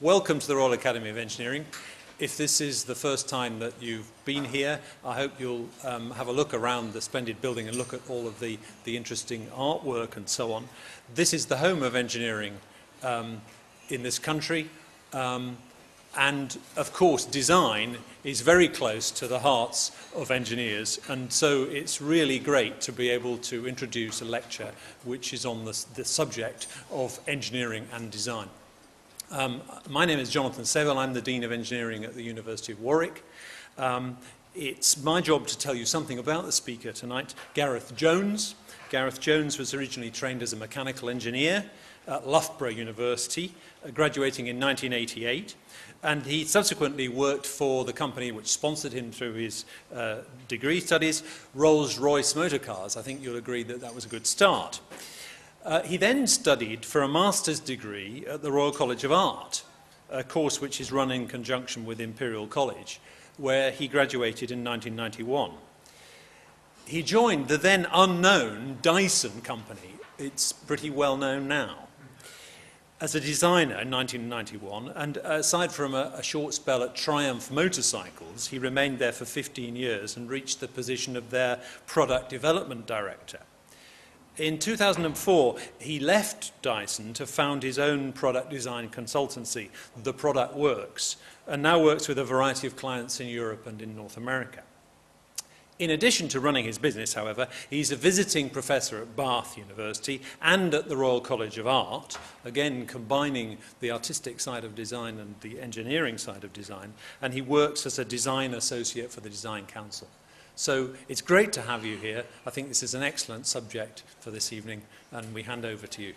Welcome to the Royal Academy of Engineering. If this is the first time that you've been here, I hope you'll have a look around the splendid building and look at all of the interesting artwork and so on. This is the home of engineering in this country. And of course, design is very close to the hearts of engineers, and so it's really great to be able to introduce a lecture which is on the subject of engineering and design. My name is Jonathan Seville. I'm the Dean of Engineering at the University of Warwick. It's my job to tell you something about the speaker tonight, Gareth Jones. Gareth Jones was originally trained as a mechanical engineer at Loughborough University, graduating in 1988. And he subsequently worked for the company which sponsored him through his degree studies, Rolls-Royce Motor Cars. I think you'll agree that that was a good start. He then studied for a master's degree at the Royal College of Art, a course which is run in conjunction with Imperial College, where he graduated in 1991. He joined the then unknown Dyson company. It's pretty well known now, as a designer in 1991, and aside from a short spell at Triumph Motorcycles, he remained there for 15 years and reached the position of their product development director. In 2004, he left Dyson to found his own product design consultancy, The Product Works, and now works with a variety of clients in Europe and in North America. In addition to running his business, however, he's a visiting professor at Bath University and at the Royal College of Art, again combining the artistic side of design and the engineering side of design, and he works as a design associate for the Design Council. So it's great to have you here. I think this is an excellent subject for this evening, and we hand over to you.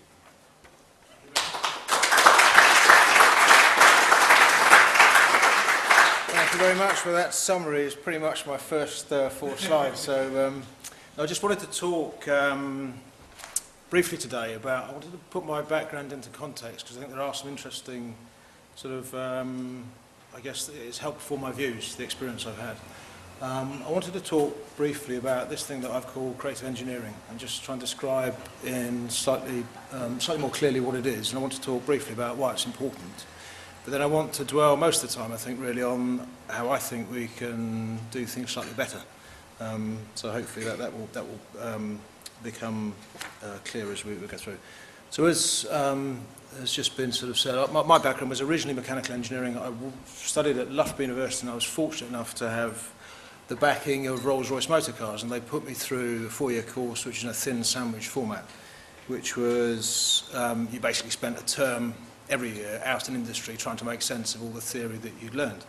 Thank you very much for that summary. It's pretty much my first 4 slides. So I just wanted to talk briefly today about, I wanted to put my background into context because I think there are some interesting sort of, I guess it's helped form my views, the experience I've had. I wanted to talk briefly about this thing that I've called creative engineering and just try and describe in slightly more clearly what it is. And I want to talk briefly about why it's important. But then I want to dwell most of the time, I think, really on how I think we can do things slightly better. So hopefully that will become clear as we go through. So as has just been sort of said, my background was originally mechanical engineering. I studied at Loughborough University, and I was fortunate enough to have the backing of Rolls-Royce Motor Cars, and they put me through a 4-year course which is in a thin sandwich format, which was you basically spent a term every year out in industry trying to make sense of all the theory that you'd learned.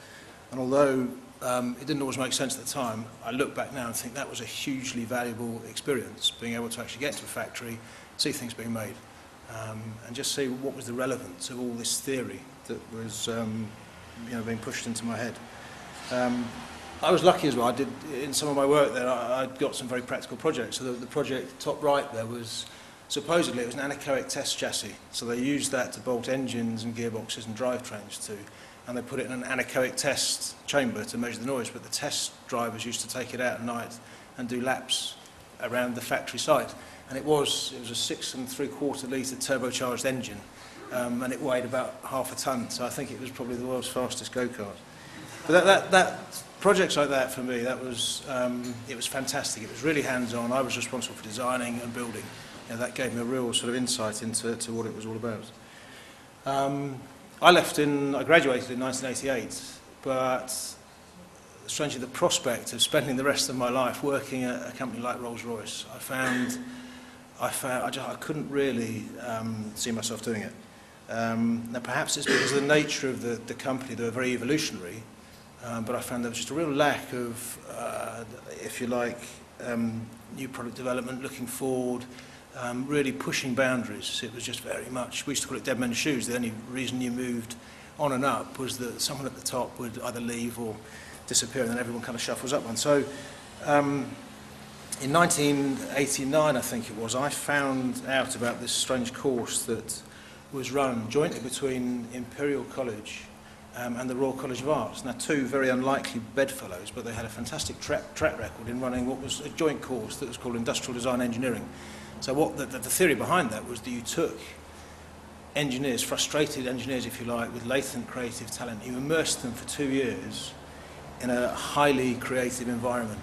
And although it didn't always make sense at the time, I look back now and think that was a hugely valuable experience, being able to actually get to a factory, see things being made, and just see what was the relevance of all this theory that was being pushed into my head. I was lucky as well. I did, in some of my work there, I got some very practical projects. So the project top right there was, supposedly it was an anechoic test chassis. So they used that to bolt engines and gearboxes and drivetrains to, and they put it in an anechoic test chamber to measure the noise. But the test drivers used to take it out at night and do laps around the factory site. And it was a 6 3/4 litre turbocharged engine, and it weighed about half a tonne. So I think it was probably the world's fastest go-kart. But that projects like that, for me, that was it was fantastic. It was really hands-on. I was responsible for designing and building. That gave me a real sort of insight into what it was all about. I graduated in 1988, but strangely the prospect of spending the rest of my life working at a company like Rolls-Royce, I couldn't really see myself doing it. Now perhaps it's because of the nature of the company. They were very evolutionary. But I found there was just a real lack of, if you like, new product development, looking forward, really pushing boundaries. It was just very much, we used to call it dead men's shoes. The only reason you moved on and up was that someone at the top would either leave or disappear, and then everyone kind of shuffles up one. So in 1989, I think it was, I found out about this strange course that was run jointly between Imperial College and the Royal College of Arts. Now, 2 very unlikely bedfellows, but they had a fantastic track record in running what was a joint course that was called Industrial Design Engineering. So what the theory behind that was that you took engineers, frustrated engineers, if you like, with latent creative talent. You immersed them for 2 years in a highly creative environment.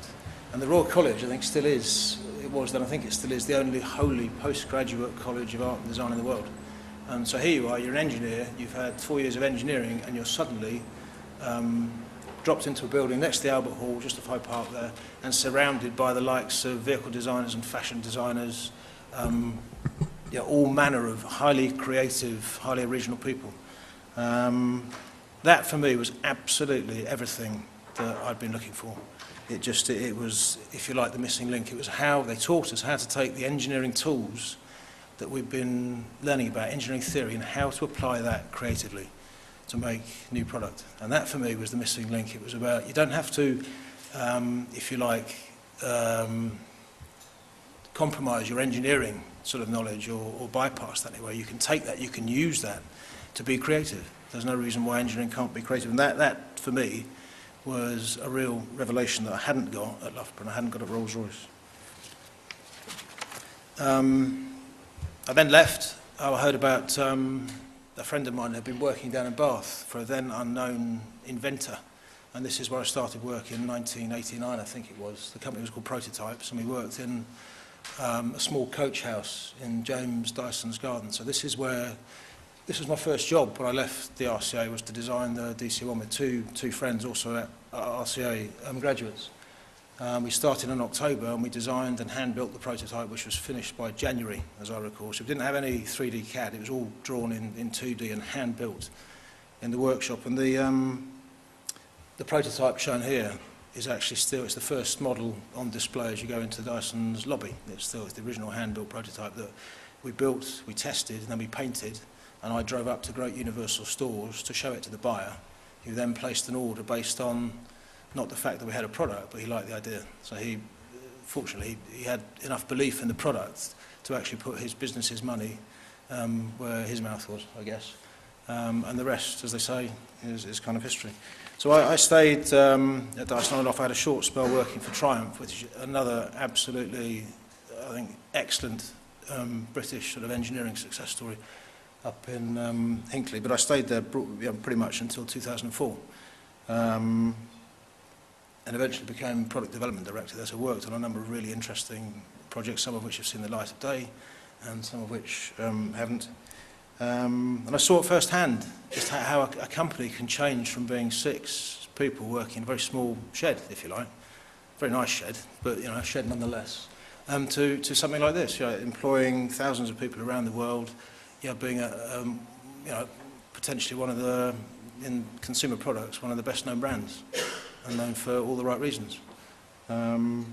And the Royal College, I think, still is, it was then, I think it still is, the only wholly postgraduate college of art and design in the world. And so here you are, you're an engineer, you've had 4 years of engineering, and you're suddenly dropped into a building next to the Albert Hall, just off Hyde Park there, and surrounded by the likes of vehicle designers and fashion designers, all manner of highly creative, highly original people. That for me was absolutely everything that I'd been looking for. It was, if you like, the missing link. It was how they taught us how to take the engineering tools that we've been learning about, engineering theory, and how to apply that creatively to make new product. And that for me was the missing link. It was about, you don't have to, if you like, compromise your engineering sort of knowledge or bypass that anyway. You can take that, you can use that to be creative. There's no reason why engineering can't be creative. And that for me, was a real revelation that I hadn't got at Loughborough and I hadn't got at Rolls-Royce. I then left. I heard about a friend of mine who had been working down in Bath for a then unknown inventor. And this is where I started work in 1989, I think it was. The company was called Prototypes, and we worked in a small coach house in James Dyson's garden. So this was my first job when I left the RCA, was to design the DC-1 with two friends also at RCA graduates. We started in October and we designed and hand-built the prototype, which was finished by January, as I recall. So we didn't have any 3D CAD, it was all drawn in 2D and hand-built in the workshop. And the prototype shown here is actually still, it's the first model on display as you go into Dyson's lobby. It's the original hand-built prototype that we built, we tested, and then we painted. And I drove up to Great Universal Stores to show it to the buyer, who then placed an order based on not the fact that we had a product, but he liked the idea. So fortunately, he had enough belief in the product to actually put his business's money where his mouth was, I guess. And the rest, as they say, is kind of history. So I stayed at Dyson on and off. I had a short spell working for Triumph, which is another absolutely, I think, excellent British sort of engineering success story up in Hinckley, but I stayed there pretty much until 2004, and eventually became product development director there. So I worked on a number of really interesting projects, some of which have seen the light of day, and some of which haven't. And I saw it firsthand, just how a company can change from being 6 people working in a very small shed, if you like, very nice shed, but a shed nonetheless, to something like this, employing thousands of people around the world. Being potentially one of the, in consumer products, one of the best known brands, and known for all the right reasons. And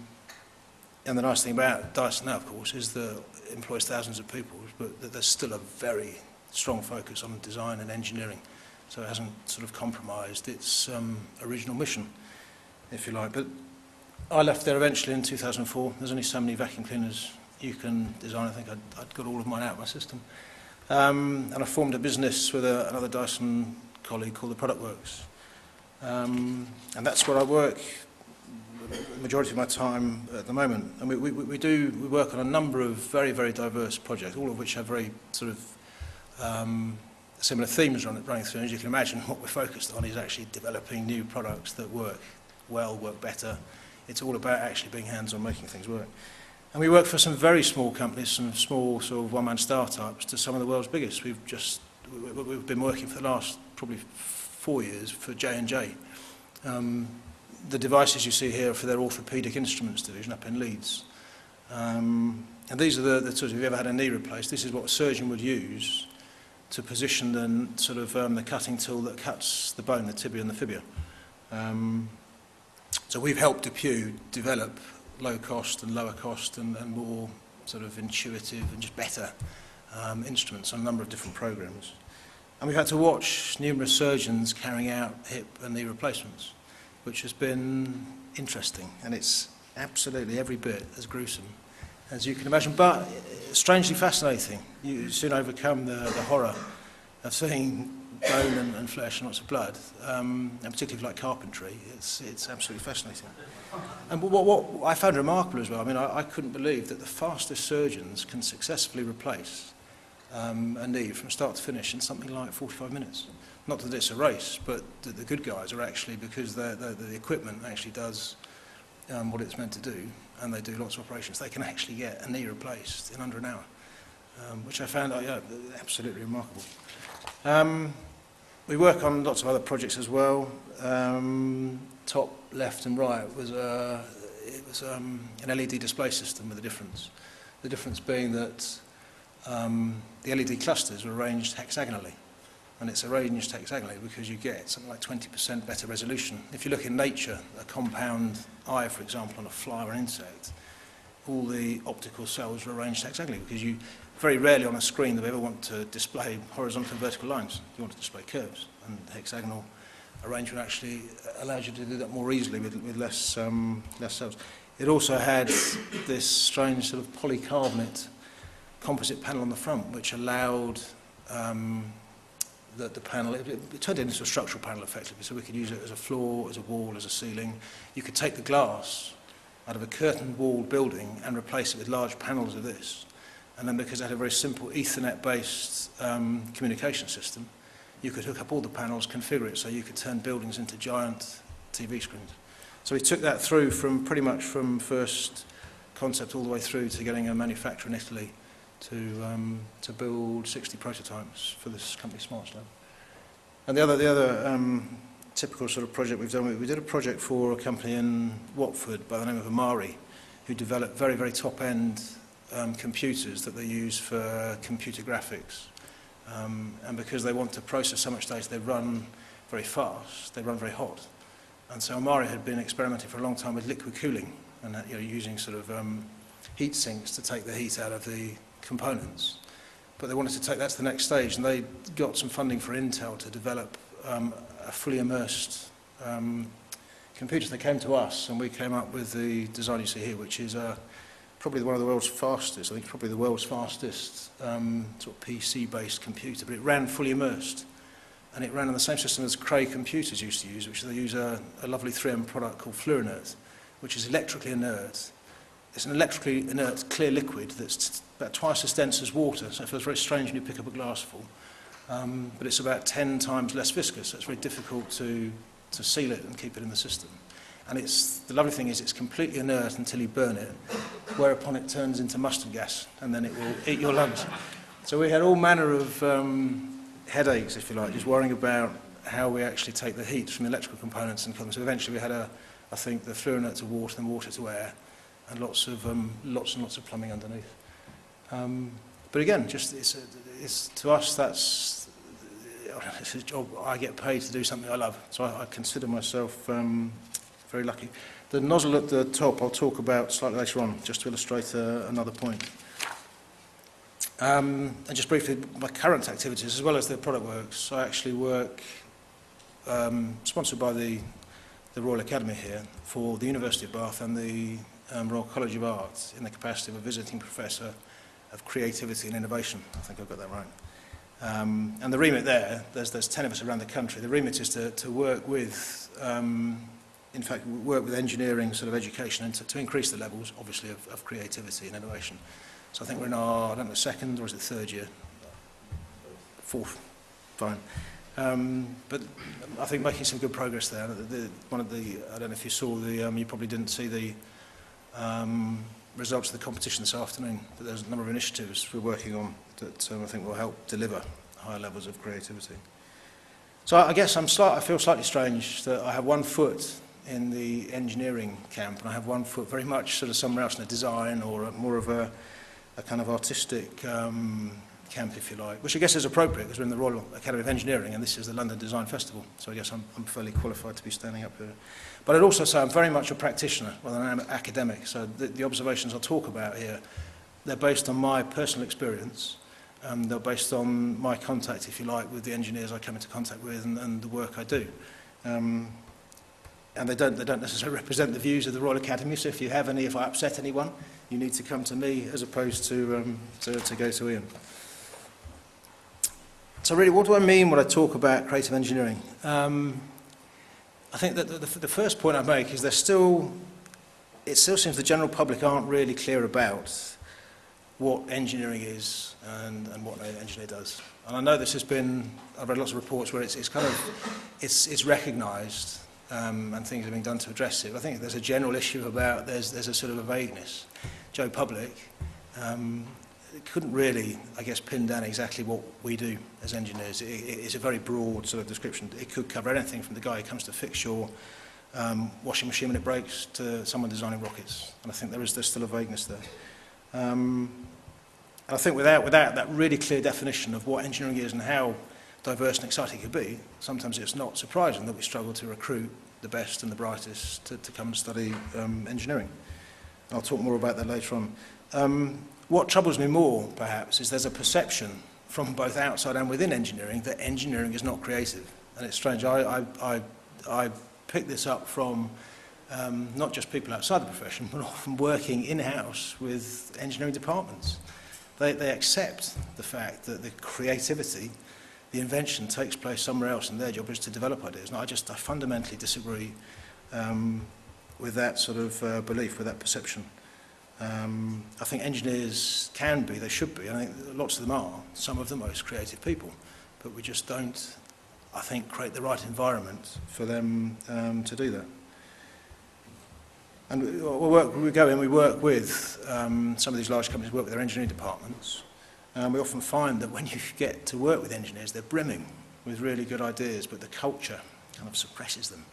the nice thing about Dyson now, of course, is that it employs thousands of people, but that there's still a very strong focus on design and engineering. So it hasn't sort of compromised its original mission, if you like. But I left there eventually in 2004. There's only so many vacuum cleaners you can design. I think I'd got all of mine out of my system. And I formed a business with another Dyson colleague called the Product Works. And that's where I work the majority of my time at the moment. And we work on a number of very, very diverse projects, all of which have very sort of similar themes running through. As you can imagine, what we're focused on is actually developing new products that work well, work better. It's all about actually being hands-on, making things work. And we work for some very small companies, some small sort of one-man startups, to some of the world's biggest. We've been working for the last probably 4 years for J&J. The devices you see here are for their orthopaedic instruments division up in Leeds. And these are the sort of, if you've ever had a knee replaced, this is what a surgeon would use to position the cutting tool that cuts the bone, the tibia and the fibula. So we've helped DePuy develop low cost and lower cost and more sort of intuitive and just better instruments on a number of different programs. And we've had to watch numerous surgeons carrying out hip and knee replacements, which has been interesting, and it's absolutely every bit as gruesome as you can imagine, but strangely fascinating. You soon overcome the horror of seeing bone and flesh and lots of blood, and particularly like carpentry. It's absolutely fascinating. And what I found remarkable as well, I mean, I couldn't believe that the fastest surgeons can successfully replace a knee from start to finish in something like 45 minutes. Not that it's a race, but the good guys are actually, because the equipment actually does what it's meant to do, and they do lots of operations, they can actually get a knee replaced in under an hour, which I found absolutely remarkable. We work on lots of other projects as well. Top left and right was an LED display system with a difference. The difference being that the LED clusters were arranged hexagonally. And it's arranged hexagonally because you get something like 20% better resolution. If you look in nature, a compound eye, for example, on a fly or an insect, all the optical cells are arranged hexagonally because you very rarely on a screen do we ever want to display horizontal and vertical lines. You want to display curves, and the hexagonal arrangement actually allows you to do that more easily with less cells. It also had this strange sort of polycarbonate composite panel on the front, which allowed the panel, it turned it into a structural panel effectively, so we could use it as a floor, as a wall, as a ceiling. You could take the glass out of a curtain-walled building and replace it with large panels of this. And then because it had a very simple Ethernet-based communication system, you could hook up all the panels, configure it so you could turn buildings into giant TV screens. So we took that through from pretty much from first concept all the way through to getting a manufacturer in Italy to build 60 prototypes for this company, SmartSlab. And the other typical sort of project we've done, we did a project for a company in Watford by the name of Amari, who developed very, very top-end computers that they use for computer graphics. And because they want to process so much data, they run very fast, they run very hot. And so Amari had been experimenting for a long time with liquid cooling and using sort of heat sinks to take the heat out of the components. But they wanted to take that to the next stage, and they got some funding for Intel to develop a fully immersed computer. They came to us, and we came up with the design you see here, which is probably one of the world's fastest, I think probably the world's fastest sort of PC-based computer, but it ran fully immersed. And it ran on the same system as Cray computers used to use, which they use a lovely 3M product called Fluorinert, which is electrically inert. It's an electrically inert clear liquid that's about twice as dense as water, so it feels very strange when you pick up a glassful. But it's about 10 times less viscous, so it's very difficult to seal it and keep it in the system. And the lovely thing is it's completely inert until you burn it, whereupon it turns into mustard gas, and then it will eat your lungs. So we had all manner of headaches, if you like, just worrying about how we actually take the heat from the electrical components and come. So eventually we had I think the Fluorinert to water and water to air, and lots and lots of plumbing underneath. But again, just it's to us it's a job. I get paid to do something I love, so I consider myself very lucky. The nozzle at the top I'll talk about slightly later on, just to illustrate another point. And just briefly, my current activities as well as the product works. I actually work sponsored by the Royal Academy here for the University of Bath and the Royal College of Art in the capacity of a visiting professor of creativity and innovation. I think I've got that right. And the remit there's 10 of us around the country. The remit is to work with, in fact, work with engineering sort of education and to increase the levels, obviously, of creativity and innovation. So I think we're in our, I don't know, second or is it third year? Fourth, fine. But I think making some good progress there. One of the, I don't know if you saw the, you probably didn't see the results of the competition this afternoon, but there's a number of initiatives we're working on that I think will help deliver higher levels of creativity. So I guess I feel slightly strange that I have one foot in the engineering camp and I have one foot very much sort of somewhere else in the design or more of a kind of artistic camp, if you like, which I guess is appropriate because we're in the Royal Academy of Engineering and this is the London Design Festival, so I guess I'm fairly qualified to be standing up here. But I'd also say I'm very much a practitioner rather than an academic, so the observations I'll talk about here, they're based on my personal experience, they're based on my contact, if you like, with the engineers I come into contact with and the work I do. And they don't necessarily represent the views of the Royal Academy, so if I upset anyone, you need to come to me as opposed to go to Ian. So really, what do I mean when I talk about creative engineering? I think that the first point I make is it still seems the general public aren't really clear about what engineering is and what an engineer does. And I know this has been, I've read lots of reports where it's kind of, it's recognised and things are being done to address it. But I think there's a general issue about, there's a sort of a vagueness. Joe Public couldn't really, I guess, pin down exactly what we do as engineers. It's a very broad sort of description. It could cover anything from the guy who comes to fix your washing machine when it breaks to someone designing rockets. And I think there's still a vagueness there. And I think without that really clear definition of what engineering is and how diverse and exciting it could be, sometimes it's not surprising that we struggle to recruit the best and the brightest to come and study engineering. I'll talk more about that later on. What troubles me more, perhaps, is there's a perception from both outside and within engineering that engineering is not creative. And it's strange. I picked this up from not just people outside the profession, but often working in-house with engineering departments. They accept the fact that the creativity, the invention takes place somewhere else, and their job is to develop ideas. And I fundamentally disagree with that sort of belief, with that perception. I think engineers can be, they should be, I think lots of them are, some of the most creative people, but we just don't, I think, create the right environment for them to do that. And we go in, we work with some of these large companies, work with their engineering departments, and we often find that when you get to work with engineers, they're brimming with really good ideas, but the culture kind of suppresses them,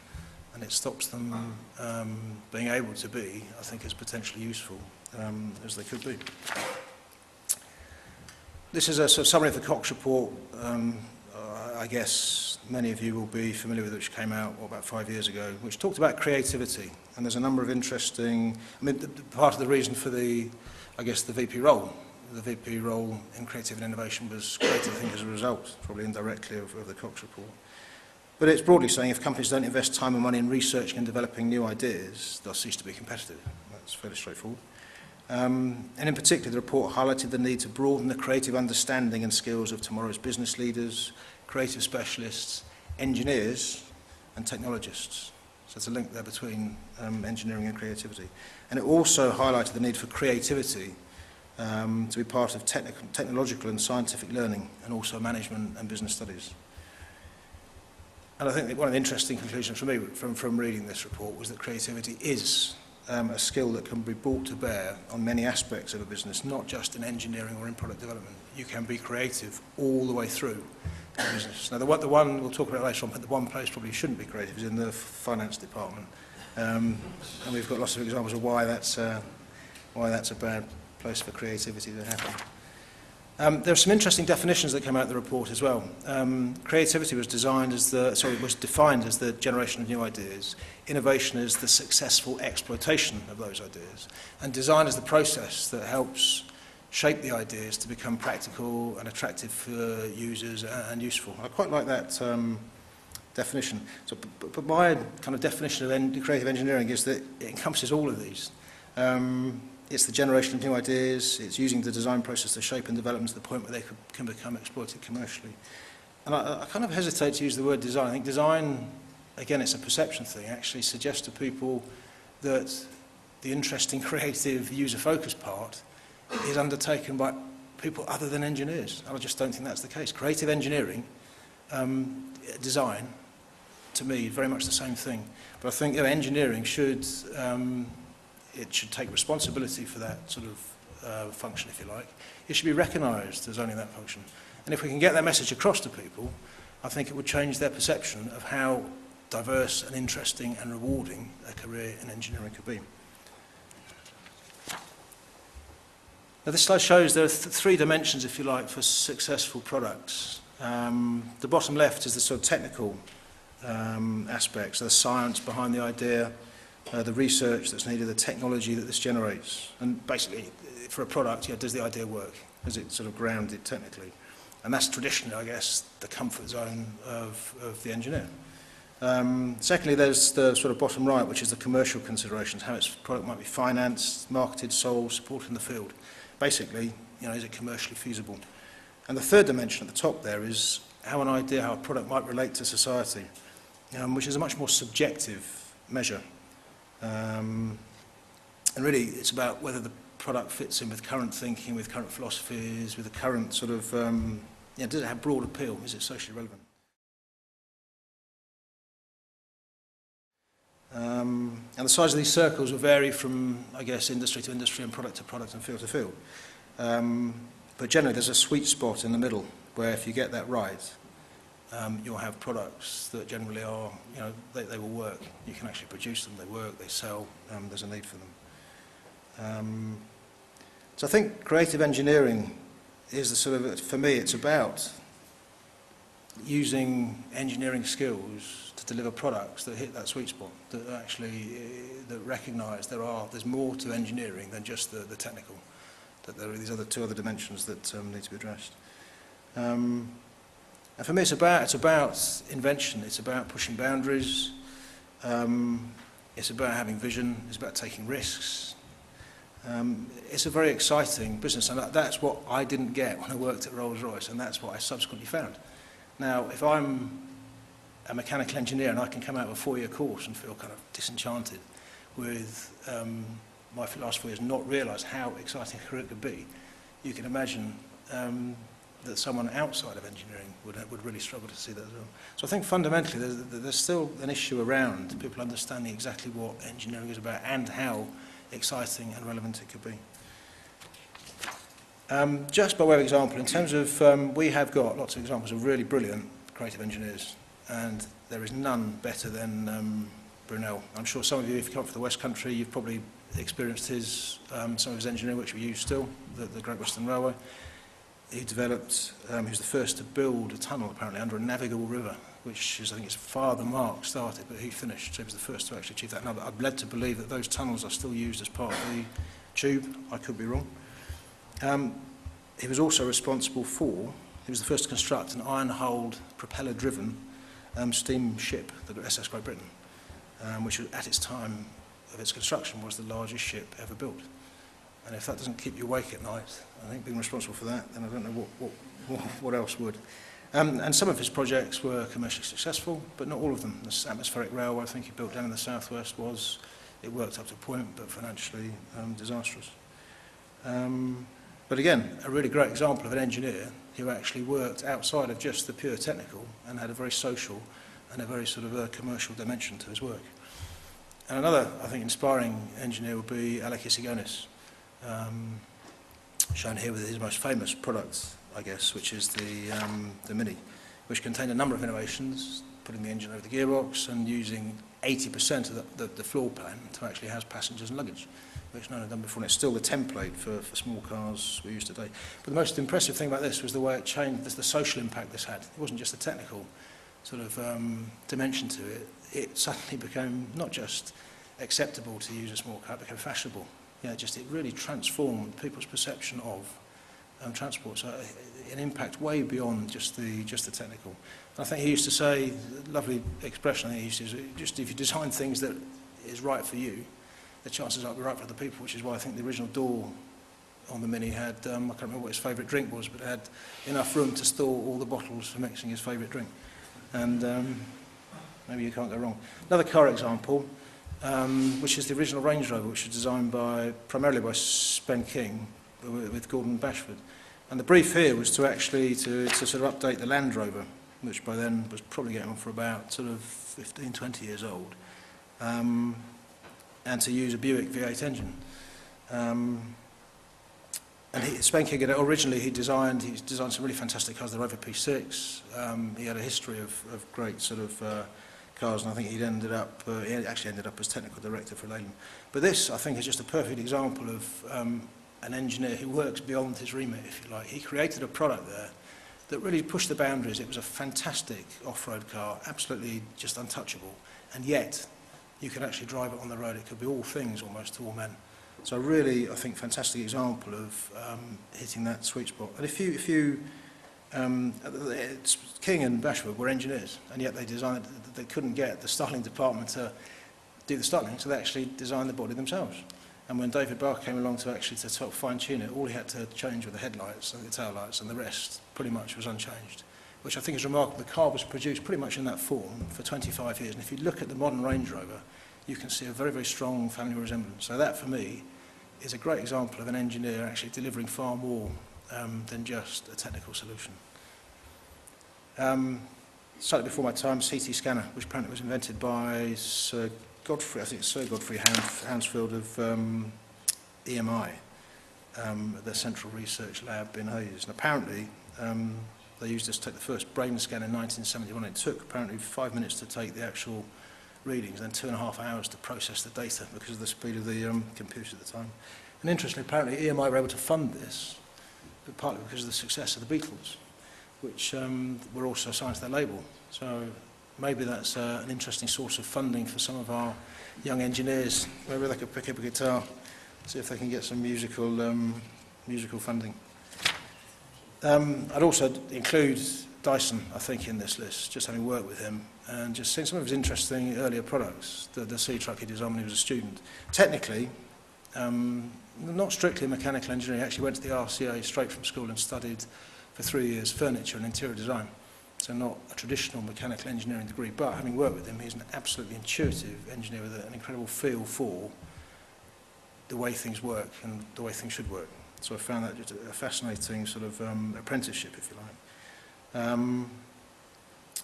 and it stops them being able to be, I think, as potentially useful as they could be. This is a sort of summary of the Cox report. I guess many of you will be familiar with it, which came out about 5 years ago, which talked about creativity. And there's a number of interesting, I mean, part of the reason for the VP role in creative and innovation was created, I think, as a result, probably indirectly, of the Cox report. But it's broadly saying if companies don't invest time and money in researching and developing new ideas, they'll cease to be competitive. That's fairly straightforward. And in particular, the report highlighted the need to broaden the creative understanding and skills of tomorrow's business leaders, creative specialists, engineers, and technologists. So there's a link there between engineering and creativity. And it also highlighted the need for creativity to be part of technological and scientific learning, and also management and business studies. And I think that one of the interesting conclusions for me from reading this report was that creativity is a skill that can be brought to bear on many aspects of a business, not just in engineering or in product development. You can be creative all the way through the business. Now, the one we'll talk about later on, but the one place probably you shouldn't be creative is in the finance department. And we've got lots of examples of why that's a bad place for creativity to happen. There are some interesting definitions that came out of the report as well. Creativity was defined as the generation of new ideas. Innovation is the successful exploitation of those ideas. And design is the process that helps shape the ideas to become practical and attractive for users and useful. I quite like that definition. So, but my kind of definition of creative engineering is that it encompasses all of these. It's the generation of new ideas, it's using the design process to shape and develop them to the point where they can become exploited commercially. And I kind of hesitate to use the word design. I think design, again, it's a perception thing, actually suggests to people that the interesting, creative, user-focused part is undertaken by people other than engineers. And I just don't think that's the case. Creative engineering, design, to me, very much the same thing. But I think engineering should take responsibility for that sort of function, if you like. It should be recognised as only that function. And if we can get that message across to people, I think it would change their perception of how diverse and interesting and rewarding a career in engineering could be. Now, this slide shows there are three dimensions, if you like, for successful products. The bottom left is the sort of technical aspects, the science behind the idea, the research that's needed, the technology that this generates. And basically, for a product, does the idea work? Is it sort of grounded technically? And that's traditionally, I guess, the comfort zone of the engineer. Secondly, there's the sort of bottom right, which is the commercial considerations, how its product might be financed, marketed, sold, supported in the field. Basically, is it commercially feasible? And the third dimension at the top there is how a product might relate to society, which is a much more subjective measure. And really, it's about whether the product fits in with current thinking, with current philosophies, with the current sort of, does it have broad appeal? Is it socially relevant? And the size of these circles will vary from, I guess, industry to industry and product to product and field to field. But generally there's a sweet spot in the middle where if you get that right, you'll have products that generally are, they will work. You can actually produce them, they work, they sell, there's a need for them. So I think creative engineering is the sort of, for me, it's about using engineering skills to deliver products that hit that sweet spot, that actually that recognise there's more to engineering than just the technical, that there are these two other dimensions that need to be addressed. And for me, it's about invention. It's about pushing boundaries. It's about having vision. It's about taking risks. It's a very exciting business, and that's what I didn't get when I worked at Rolls-Royce, and that's what I subsequently found. Now, if I'm a mechanical engineer and I can come out of a 4-year course and feel kind of disenchanted with my last 4 years and not realise how exciting a career could be, you can imagine that someone outside of engineering would really struggle to see that as well. So I think fundamentally there's still an issue around people understanding exactly what engineering is about and how exciting and relevant it could be. Just by way of example, in terms of, we have got lots of examples of really brilliant creative engineers, and there is none better than Brunel. I'm sure some of you, if you come from the West Country, you've probably experienced some of his engineering, which we use still, the Great Western Railway. He developed, he was the first to build a tunnel, apparently, under a navigable river, which is, I think his father, Mark, started, but he finished, so he was the first to actually achieve that. Now, I'm led to believe that those tunnels are still used as part of the tube. I could be wrong. He was also responsible for, he was the first to construct an iron-hulled, propeller-driven steamship, the SS Great Britain, which at its time of its construction was the largest ship ever built. And if that doesn't keep you awake at night, I think being responsible for that, then I don't know what else would. And some of his projects were commercially successful, but not all of them. The atmospheric railway, I think he built down in the southwest, it worked up to a point, but financially disastrous. But again, a really great example of an engineer who actually worked outside of just the pure technical and had a very social and a very sort of a commercial dimension to his work. And another, I think, inspiring engineer would be Alekis Igonis, shown here with his most famous product, I guess, which is the Mini, which contained a number of innovations, putting the engine over the gearbox and using 80% of the floor plan to actually house passengers and luggage, which no one had done before. And it's still the template for small cars we use today. But the most impressive thing about this was the way it changed, the social impact this had. It wasn't just a technical sort of dimension to it. It suddenly became not just acceptable to use a small car, it became fashionable. It really transformed people's perception of transport. So an impact way beyond just the technical. And I think he used to say, lovely expression, I think he used to say, just if you design things that is right for you, the chances are it'll be right for other people, which is why I think the original door on the Mini had, I can't remember what his favourite drink was, but it had enough room to store all the bottles for mixing his favourite drink. And maybe you can't go wrong. Another car example, which is the original Range Rover, which was designed primarily by Ben King with Gordon Bashford. And the brief here was to actually to sort of update the Land Rover, which by then was probably getting on for about sort of 15, 20 years old, and to use a Buick V8 engine. And Spen King he designed some really fantastic cars, the Rover P6. He had a history of great sort of cars, and I think he actually ended up as technical director for Leyland. But this, I think, is just a perfect example of an engineer who works beyond his remit, if you like. He created a product there that really pushed the boundaries. It was a fantastic off-road car, absolutely just untouchable, and yet you could actually drive it on the road. It could be all things almost to all men. So really, I think, fantastic example of hitting that sweet spot. And King and Bashford were engineers, and yet they couldn't get the styling department to do the styling, so they actually designed the body themselves. And when David Barker came along to sort of fine-tune it, all he had to change were the headlights and the tail lights, and the rest pretty much was unchanged, which I think is remarkable. The car was produced pretty much in that form for 25 years, and if you look at the modern Range Rover, you can see a very, very strong family resemblance. So that, for me, is a great example of an engineer actually delivering far more than just a technical solution. Slightly before my time, CT scanner, which apparently was invented by Sir Godfrey, I think it's Sir Godfrey Hounsfield of EMI, their central research lab in Hayes. And apparently, they used this to take the first brain scan in 1971. It took apparently 5 minutes to take the actual readings, and then 2.5 hours to process the data because of the speed of the computers at the time. And interestingly, apparently EMI were able to fund this, but partly because of the success of the Beatles, which were also assigned to their label. So maybe that's an interesting source of funding for some of our young engineers. Maybe they could pick up a guitar, see if they can get some musical funding. I'd also include Dyson, I think, in this list, just having worked with him and just seeing some of his interesting earlier products, the C-Truck he designed when he was a student. Technically, not strictly mechanical engineering, he actually went to the RCA straight from school and studied for 3 years furniture and interior design. So not a traditional mechanical engineering degree, but having worked with him, he's an absolutely intuitive engineer with an incredible feel for the way things work and the way things should work. So I found that just a fascinating sort of apprenticeship, if you like.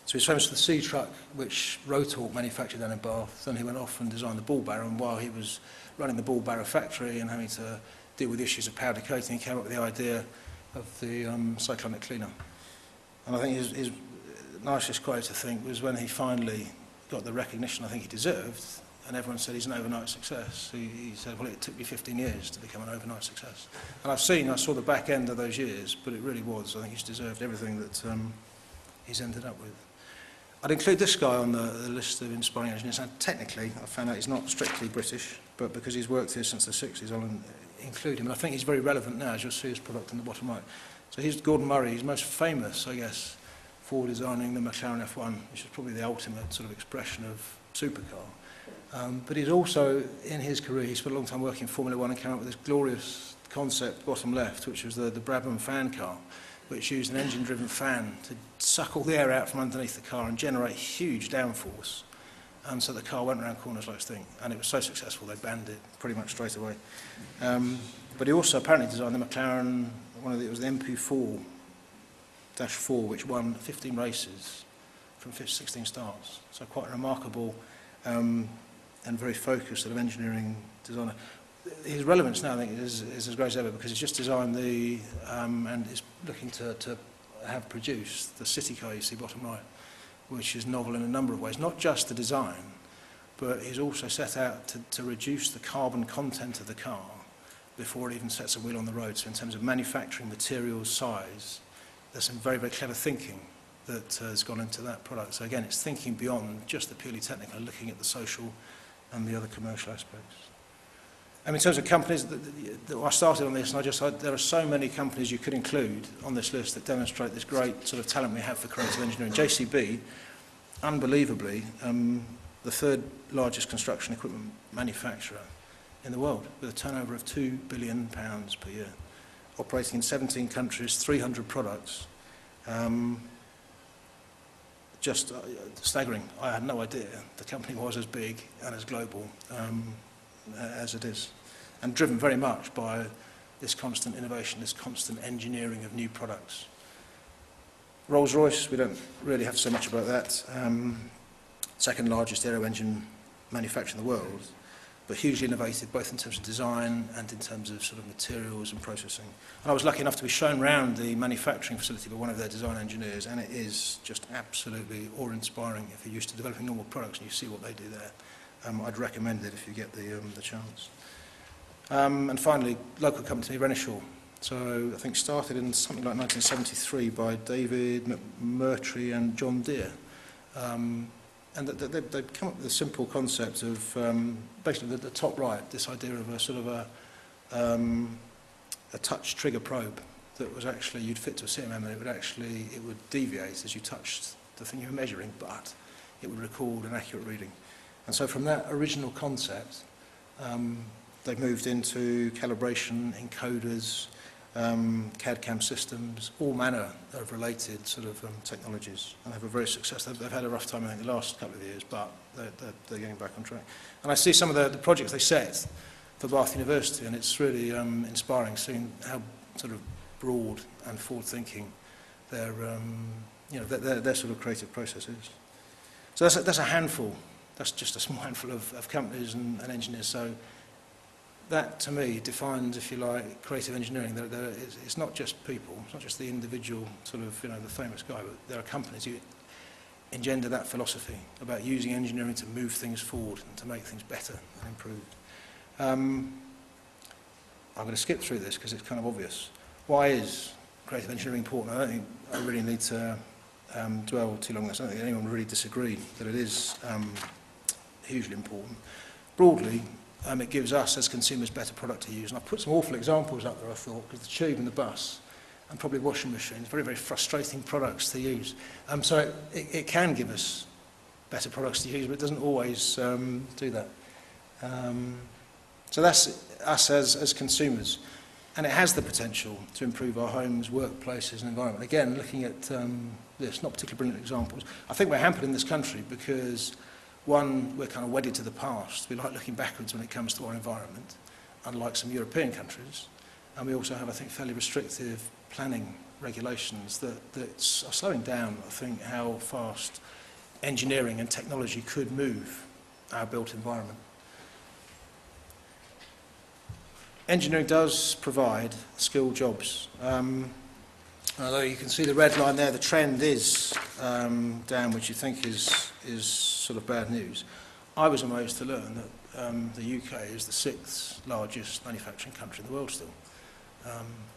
So he's famous for the C-Truck, which Rotork manufactured down in Bath. Then he went off and designed the ball barrow, and while he was running the ball barrow factory and having to deal with issues of powder coating, he came up with the idea of the cyclonic cleaner. And I think his nicest quote, I think, was when he finally got the recognition I think he deserved, and everyone said he's an overnight success. He said, well, it took me 15 years to become an overnight success. And I saw the back end of those years, but it really was. I think he's deserved everything that he's ended up with. I'd include this guy on the list of inspiring engineers. And technically, I found out he's not strictly British, but because he's worked here since the 60s, I'll include him. And I think he's very relevant now, as you'll see his product in the bottom right. So here's Gordon Murray. He's most famous, I guess, for designing the McLaren F1, which is probably the ultimate sort of expression of supercar. But he's also, in his career, he spent a long time working in Formula One and came up with this glorious concept, bottom left, which was the Brabham fan car, which used an engine-driven fan to suck all the air out from underneath the car and generate huge downforce. And so the car went around corners like this thing, and it was so successful they banned it pretty much straight away. But he also apparently designed the McLaren, it was the MP4-4, which won 15 races from 16 starts. So quite a remarkable and very focused sort of engineering designer. His relevance now, I think, is as great as ever because he's just designed and is looking to have produced the city car you see bottom right, which is novel in a number of ways, not just the design, but he's also set out to reduce the carbon content of the car before it even sets a wheel on the road. So in terms of manufacturing, materials, size, there's some very, very clever thinking that has gone into that product. So again, it's thinking beyond just the purely technical, looking at the social and the other commercial aspects. And in terms of companies, I started on this, and there are so many companies you could include on this list that demonstrate this great sort of talent we have for creative engineering. JCB, unbelievably, the third largest construction equipment manufacturer in the world, with a turnover of £2 billion per year, operating in 17 countries, 300 products. Just staggering. I had no idea the company was as big and as global as it is, and driven very much by this constant innovation, this constant engineering of new products. Rolls-Royce, we don't really have to say much about that. Second largest aero engine manufacturer in the world, but hugely innovative both in terms of design and in terms of sort of materials and processing. And I was lucky enough to be shown around the manufacturing facility by one of their design engineers, and it is just absolutely awe-inspiring if you're used to developing normal products and you see what they do there. I'd recommend it if you get the chance. And finally, local company Renishaw. So I think started in something like 1973 by David McMurtry and John Deere. And they've come up with a simple concept of basically the top right, this idea of a sort of a touch trigger probe that was actually, you'd fit to a CMM and it would deviate as you touched the thing you were measuring, but it would record an accurate reading. And so from that original concept, they've moved into calibration, encoders, CAD/CAM systems, all manner of related sort of technologies, and have a very successful. They've had a rough time, I think, the last couple of years, but they're getting back on track. And I see some of the projects they set for Bath University, and it's really inspiring seeing how sort of broad and forward-thinking their sort of creative process is. So that's a handful. That's just a small handful of companies and engineers. So that, to me, defines, if you like, creative engineering. It's not just people. It's not just the individual sort of, the famous guy, but there are companies who engender that philosophy about using engineering to move things forward and to make things better and improved. I'm going to skip through this because it's kind of obvious. Why is creative engineering important? I don't think I really need to dwell too long on this. I don't think anyone would really disagree that it is hugely important. Broadly, it gives us as consumers better product to use. And I've put some awful examples up there, I thought, because the tube and the bus and probably washing machines, very, very frustrating products to use. So it can give us better products to use, but it doesn't always do that. So that's us as consumers. And it has the potential to improve our homes, workplaces and environment. Again, looking at this, not particularly brilliant examples. I think we're hampered in this country because, one, we're kind of wedded to the past. We like looking backwards when it comes to our environment, unlike some European countries. And we also have, I think, fairly restrictive planning regulations that are slowing down, I think, how fast engineering and technology could move our built environment. Engineering does provide skilled jobs. Although you can see the red line there, the trend is down, which you think is sort of bad news. I was amazed to learn that the UK is the 6th largest manufacturing country in the world still,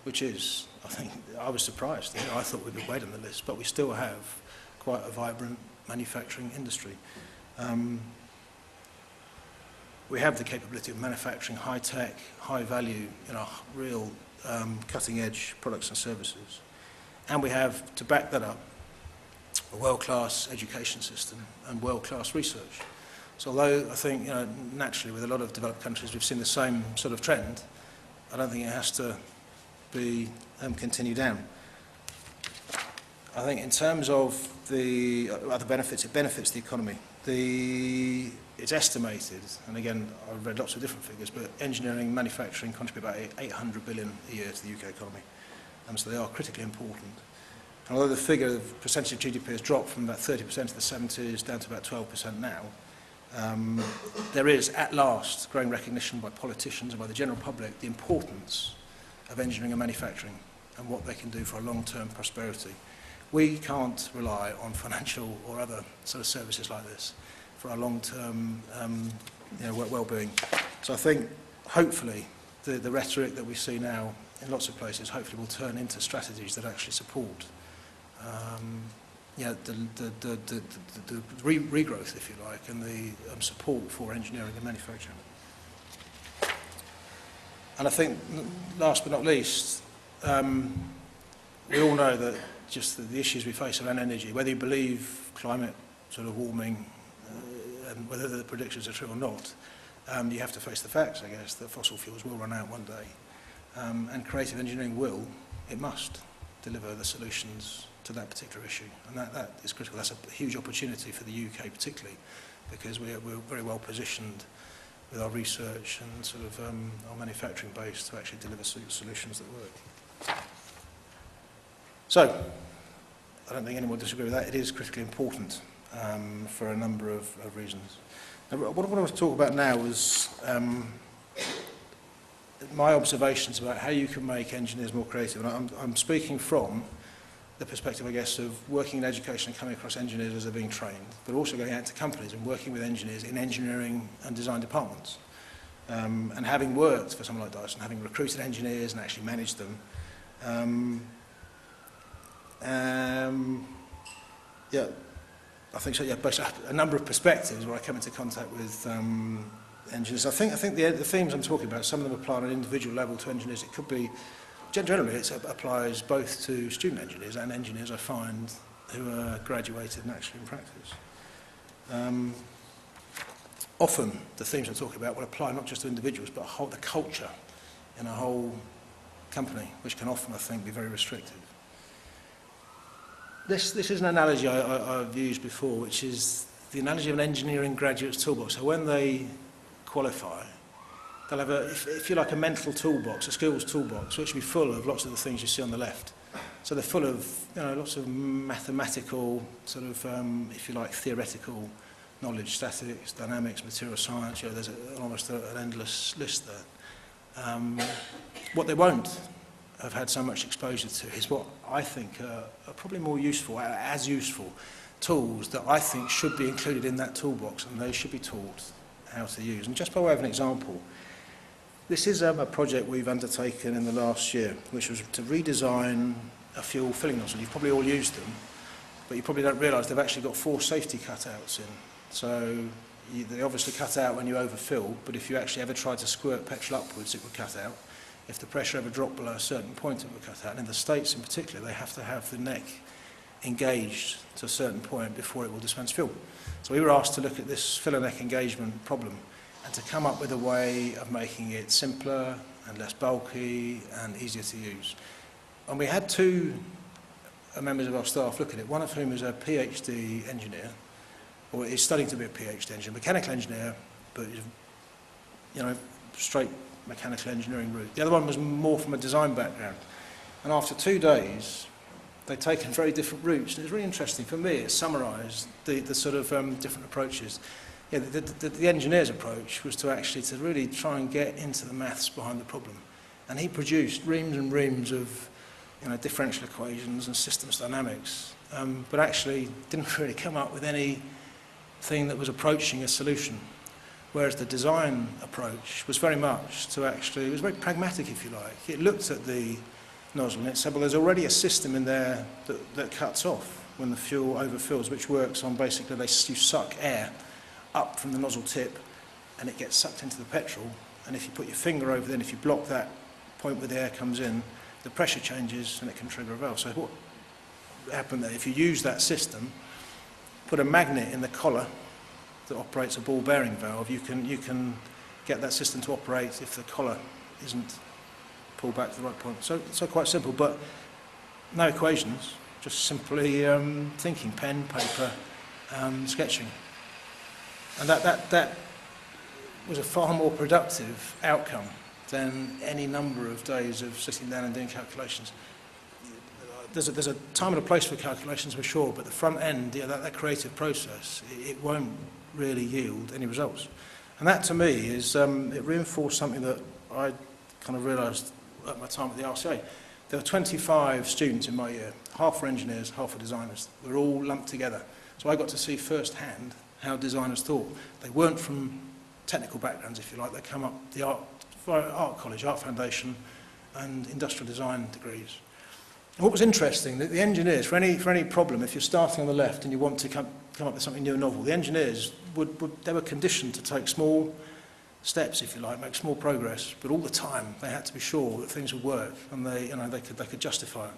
which is, I think, I was surprised. I thought we'd be way on the list, but we still have quite a vibrant manufacturing industry. We have the capability of manufacturing high-tech, high-value, real cutting-edge products and services. And we have, to back that up, a world-class education system and world-class research. So although I think, naturally with a lot of developed countries we've seen the same sort of trend, I don't think it has to be continued down. I think in terms of the other benefits, it benefits the economy. It's estimated, and again, I've read lots of different figures, but engineering and manufacturing contribute about 800 billion a year to the UK economy. So they are critically important. And although the figure of percentage of GDP has dropped from about 30% of the 70s down to about 12% now, there is, at last, growing recognition by politicians and by the general public the importance of engineering and manufacturing and what they can do for our long-term prosperity. We can't rely on financial or other sort of services like this for our long-term well-being. So I think, hopefully, the rhetoric that we see now in lots of places, hopefully will turn into strategies that actually support the regrowth, if you like, and the support for engineering and manufacturing. And I think, last but not least, we all know that just the issues we face around energy, whether you believe climate sort of warming and whether the predictions are true or not, you have to face the facts, I guess, that fossil fuels will run out one day. And creative engineering must deliver the solutions to that particular issue. And that is critical. That's a huge opportunity for the UK particularly, because we're very well positioned with our research and sort of our manufacturing base to actually deliver solutions that work. So, I don't think anyone will disagree with that. It is critically important for a number of reasons. Now, what I want to talk about now is my observations about how you can make engineers more creative. And I'm speaking from the perspective, I guess, of working in education and coming across engineers as they're being trained, but also going out to companies and working with engineers in engineering and design departments. And having worked for someone like Dyson, having recruited engineers and actually managed them, I think so. Yeah, basically a number of perspectives where I come into contact with engineers. I think the themes I'm talking about, some of them apply on an individual level to engineers. It could be, generally, it applies both to student engineers and engineers I find who are graduated and actually in practice. Often, the themes I'm talking about will apply not just to individuals, but the culture in a whole company, which can often, I think, be very restrictive. This is an analogy I've used before, which is the analogy of an engineering graduate's toolbox. So when they qualify, they'll have a, if you like, a mental toolbox, a skills toolbox, which will be full of lots of the things you see on the left. So they're full of, lots of mathematical, sort of, if you like, theoretical knowledge, statics, dynamics, material science. There's almost an endless list there. What they won't have had so much exposure to is what I think are probably more useful, as useful, tools that I think should be included in that toolbox, and they should be taught how to use. And just by way of an example, this is a project we've undertaken in the last year, which was to redesign a fuel filling nozzle. You've probably all used them, but you probably don't realise they've actually got 4 safety cutouts in. So they obviously cut out when you overfill, but if you actually ever tried to squirt petrol upwards, it would cut out. If the pressure ever dropped below a certain point, it would cut out. And in the States in particular, they have to have the neck engaged to a certain point before it will dispense fuel. So we were asked to look at this filler neck engagement problem and to come up with a way of making it simpler and less bulky and easier to use. And we had 2 members of our staff look at it, one of whom is a PhD engineer, or is studying to be a PhD engineer, mechanical engineer, but straight mechanical engineering route. The other one was more from a design background. And after 2 days, they'd taken very different routes. And it was really interesting. For me, it summarised the sort of different approaches. The engineer's approach was to really try and get into the maths behind the problem. And he produced reams and reams of differential equations and systems dynamics, but actually didn't really come up with anything that was approaching a solution. Whereas the design approach was very much it was very pragmatic, if you like. It looked at the nozzle and it said, well, there's already a system in there that cuts off when the fuel overfills, which works on basically you suck air up from the nozzle tip and it gets sucked into the petrol. And if you put your finger over there, and if you block that point where the air comes in, the pressure changes and it can trigger a valve. So what happened there, if you use that system, put a magnet in the collar that operates a ball bearing valve, you can get that system to operate if the collar isn't pulled back to the right point. So quite simple, but no equations, just simply thinking, pen, paper, sketching. And that was a far more productive outcome than any number of days of sitting down and doing calculations. There's a time and a place for calculations, for sure, but the front end, that creative process, it won't really yield any results. And that, to me, is it reinforced something that I kind of realised at my time at the RCA. There were 25 students in my year, half were engineers, half were designers. We were all lumped together. So I got to see firsthand how designers thought. They weren't from technical backgrounds, if you like. They come up the art college, art foundation, and industrial design degrees. And what was interesting, that the engineers, for any problem, if you're starting on the left and you want to come up with something new and novel, the engineers they were conditioned to take small steps, if you like, make small progress, but all the time they had to be sure that things would work and they could justify it.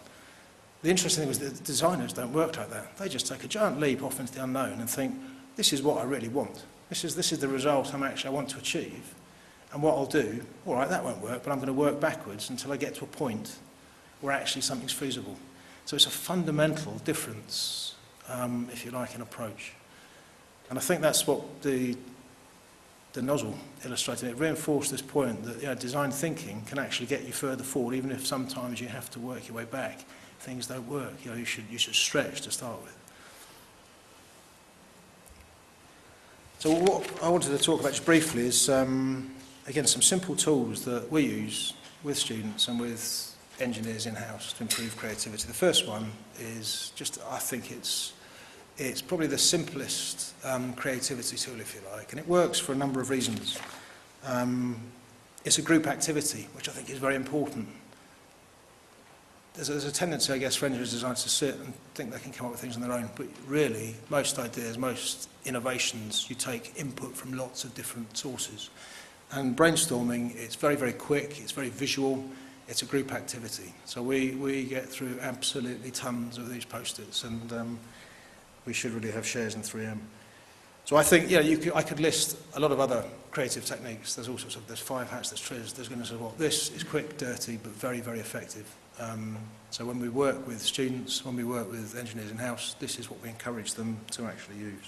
The interesting thing was that the designers don't work like that. They just take a giant leap off into the unknown and think, this is what I really want. This is the result I want to achieve. And what I'll do, all right, that won't work, but I'm going to work backwards until I get to a point where actually something's feasible. So it's a fundamental difference, if you like, in approach. And I think that's what the nozzle illustrated. It reinforced this point that design thinking can actually get you further forward, even if sometimes you have to work your way back. Things don't work. You should stretch to start with. So what I wanted to talk about just briefly is, again, some simple tools that we use with students and with engineers in-house to improve creativity. The first one is I think it's probably the simplest creativity tool, if you like, and it works for a number of reasons. It's a group activity, which I think is very important. There's a tendency, I guess, for engineers and designers to sit and think they can come up with things on their own, but really, most ideas, most innovations, you take input from lots of different sources. And brainstorming, it's very, very quick, it's very visual, it's a group activity. So we get through absolutely tons of these post-its, and we should really have shares in 3M. So I think, I could list a lot of other creative techniques. There's all sorts of, there's 5 hats, there's triz, there's goodness of what. This is quick, dirty, but very, very effective. So when we work with students, when we work with engineers in-house, this is what we encourage them to actually use.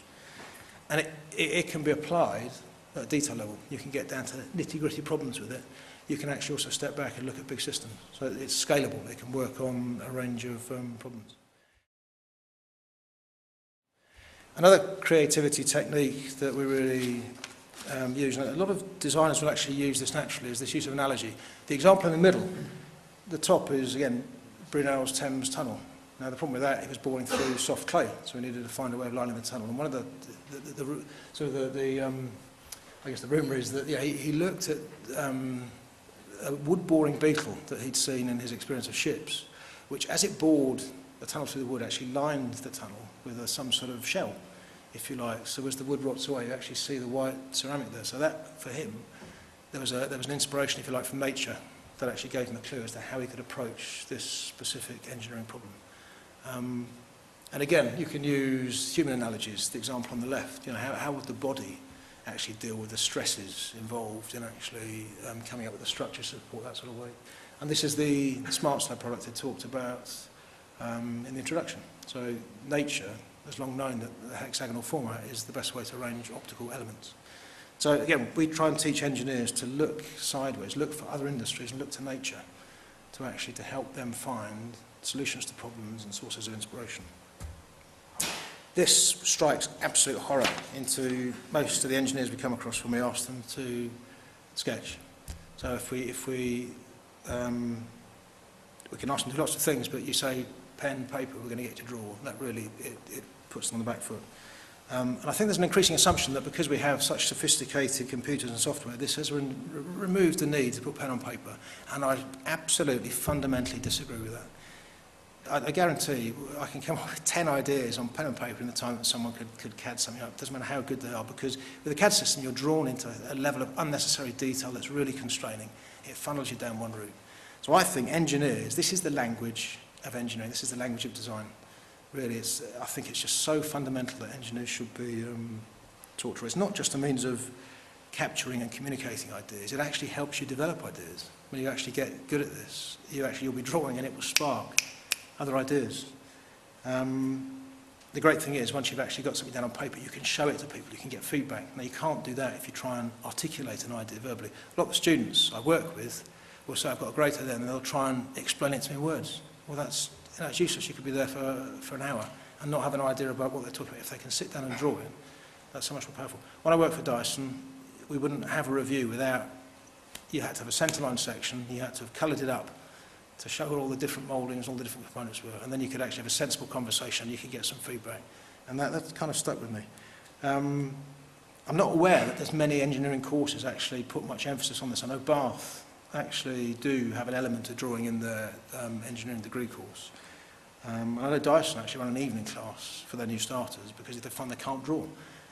And it can be applied at a detail level. You can get down to nitty-gritty problems with it. You can actually also step back and look at big systems. So it's scalable. It can work on a range of problems. Another creativity technique that we really use, and a lot of designers will actually use this naturally, is this use of analogy. The example in the middle, the top is, again, Brunel's Thames Tunnel. Now, the problem with that, it was boring through soft clay, so we needed to find a way of lining the tunnel. And one of I guess the rumour is that he looked at a wood-boring beetle that he'd seen in his experience of ships, which, as it bored the tunnel through the wood, actually lined the tunnel with some sort of shell, if you like. So as the wood rots away, you actually see the white ceramic there. So that, for him, there was an inspiration, if you like, from nature that actually gave him the clue as to how he could approach this specific engineering problem. And again, you can use human analogies. The example on the left, how would the body actually deal with the stresses involved in actually coming up with the structure support, that sort of way. And this is the Smart Slab product I talked about in the introduction. So nature has long known that the hexagonal format is the best way to arrange optical elements. So again, we try and teach engineers to look sideways, look for other industries and look to nature to help them find solutions to problems and sources of inspiration. This strikes absolute horror into most of the engineers we come across when we ask them to sketch. So if we can ask them to do lots of things, but you say pen, paper, we're going to get you to draw. That really it puts them on the back foot. And I think there's an increasing assumption that because we have such sophisticated computers and software, this has removed the need to put pen on paper. And I absolutely, fundamentally disagree with that. I guarantee I can come up with 10 ideas on pen and paper in the time that someone could CAD something up. It doesn't matter how good they are, because with a CAD system, you're drawn into a level of unnecessary detail that's really constraining. It funnels you down one route. So I think engineers, this is the language of engineering, this is the language of design. Really, I think it's just so fundamental that engineers should be taught to. It's not just a means of capturing and communicating ideas, it actually helps you develop ideas. When you actually get good at this, you'll be drawing and it will spark other ideas. The great thing is, once you've actually got something down on paper, you can show it to people, you can get feedback. Now, you can't do that if you try and articulate an idea verbally. A lot of the students I work with will say, I've got a great idea, and they'll try and explain it to me in words. Well, that's useless. You could be there for an hour and not have an idea about what they're talking about. If they can sit down and draw it, that's so much more powerful. When I worked for Dyson, we wouldn't have a review without, you had to have a centerline section, you had to have coloured it up to show all the different mouldings, all the different components were, and then you could actually have a sensible conversation, you could get some feedback. And that kind of stuck with me. I'm not aware that there's many engineering courses actually put much emphasis on this. I know Bath actually do have an element of drawing in their engineering degree course. I know Dyson actually run an evening class for their new starters because they find they can't draw.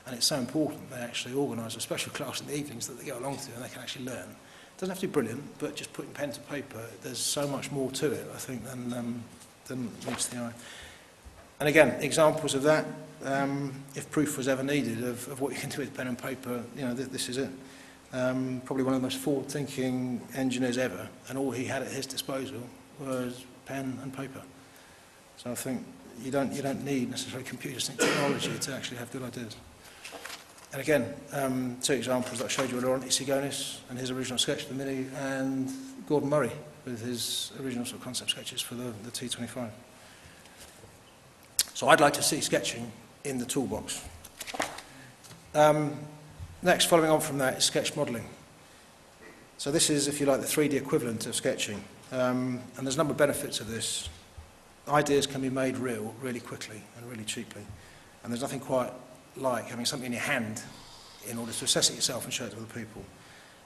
And it's so important they actually organise a special class in the evenings that they go along to and they can actually learn. It doesn't have to be brilliant, but just putting pen to paper, there's so much more to it, I think, than meets the eye. And again, examples of that, if proof was ever needed of what you can do with pen and paper, this is it. Probably one of the most forward-thinking engineers ever, and all he had at his disposal was pen and paper. So I think you don't need necessarily computers and technology to actually have good ideas. And again, two examples that I showed you earlier on, Isigonis and his original sketch for the Mini, and Gordon Murray with his original sort of concept sketches for the T25. So I'd like to see sketching in the toolbox. Next, following on from that, is sketch modelling. So this is, if you like, the 3D equivalent of sketching. And there's a number of benefits of this. Ideas can be made real really quickly and really cheaply. And there's nothing quite like having something in your hand in order to assess it yourself and show it to other people.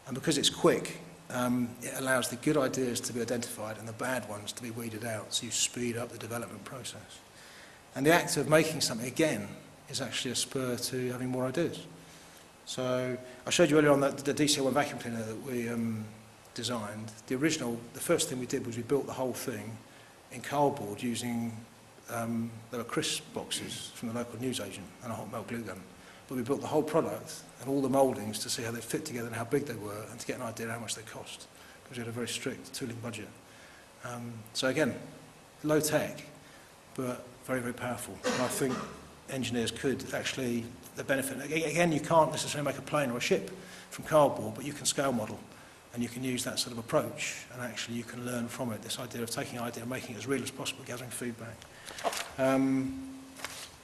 And because it's quick, it allows the good ideas to be identified and the bad ones to be weeded out, so you speed up the development process. And the act of making something, again, is actually a spur to having more ideas. So I showed you earlier on that the DC01 vacuum cleaner that we designed. The first thing we did was we built the whole thing in cardboard using, there were crisp boxes from the local newsagent and a hot melt glue gun. But we built the whole product and all the mouldings to see how they fit together and how big they were and to get an idea of how much they cost, because we had a very strict tooling budget. So again, low tech, but very, very powerful. And I think engineers could actually the benefit. Again, you can't necessarily make a plane or a ship from cardboard, but you can scale model, and you can use that sort of approach, and actually you can learn from it, this idea of taking an idea and making it as real as possible, gathering feedback.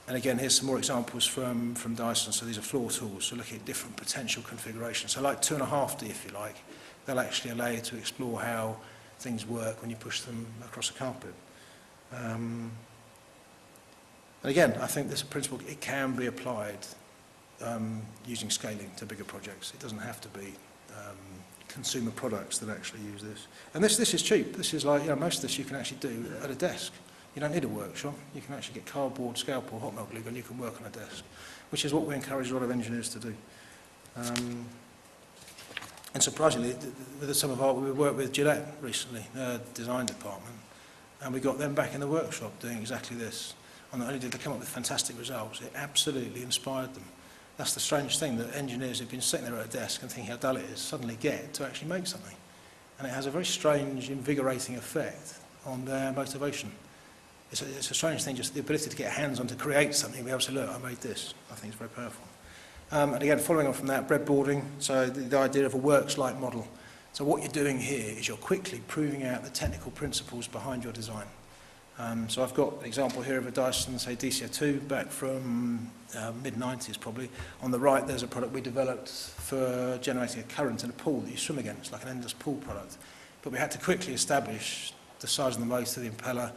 And again, here's some more examples from Dyson. So these are floor tools, so looking at different potential configurations. So like 2.5D, if you like, they'll actually allow you to explore how things work when you push them across a carpet. And again, I think this principle, it can be applied using scaling to bigger projects. It doesn't have to be consumer products that actually use this. And this is cheap. This is like, you know, most of this you can actually do at a desk. You don't need a workshop. You can actually get cardboard, scalpel, hot melt glue, and you can work on a desk, which is what we encourage a lot of engineers to do. And surprisingly, with some of our, we worked with Gillette recently, their design department, and we got them back in the workshop doing exactly this. And not only did they come up with fantastic results, it absolutely inspired them. That's the strange thing, that engineers who've been sitting there at a desk and thinking how dull it is suddenly get to actually make something. And it has a very strange, invigorating effect on their motivation. It's a strange thing, just the ability to get hands on to create something, and be able to say, look, I made this. I think it's very powerful. And again, following on from that, breadboarding, so the idea of a works-like model. So what you're doing here is you're quickly proving out the technical principles behind your design. So I've got an example here of a Dyson, say DCO2, back from mid-90s probably. On the right, there's a product we developed for generating a current in a pool that you swim against. It's like an endless pool product. But we had to quickly establish the size of the motor, the impeller,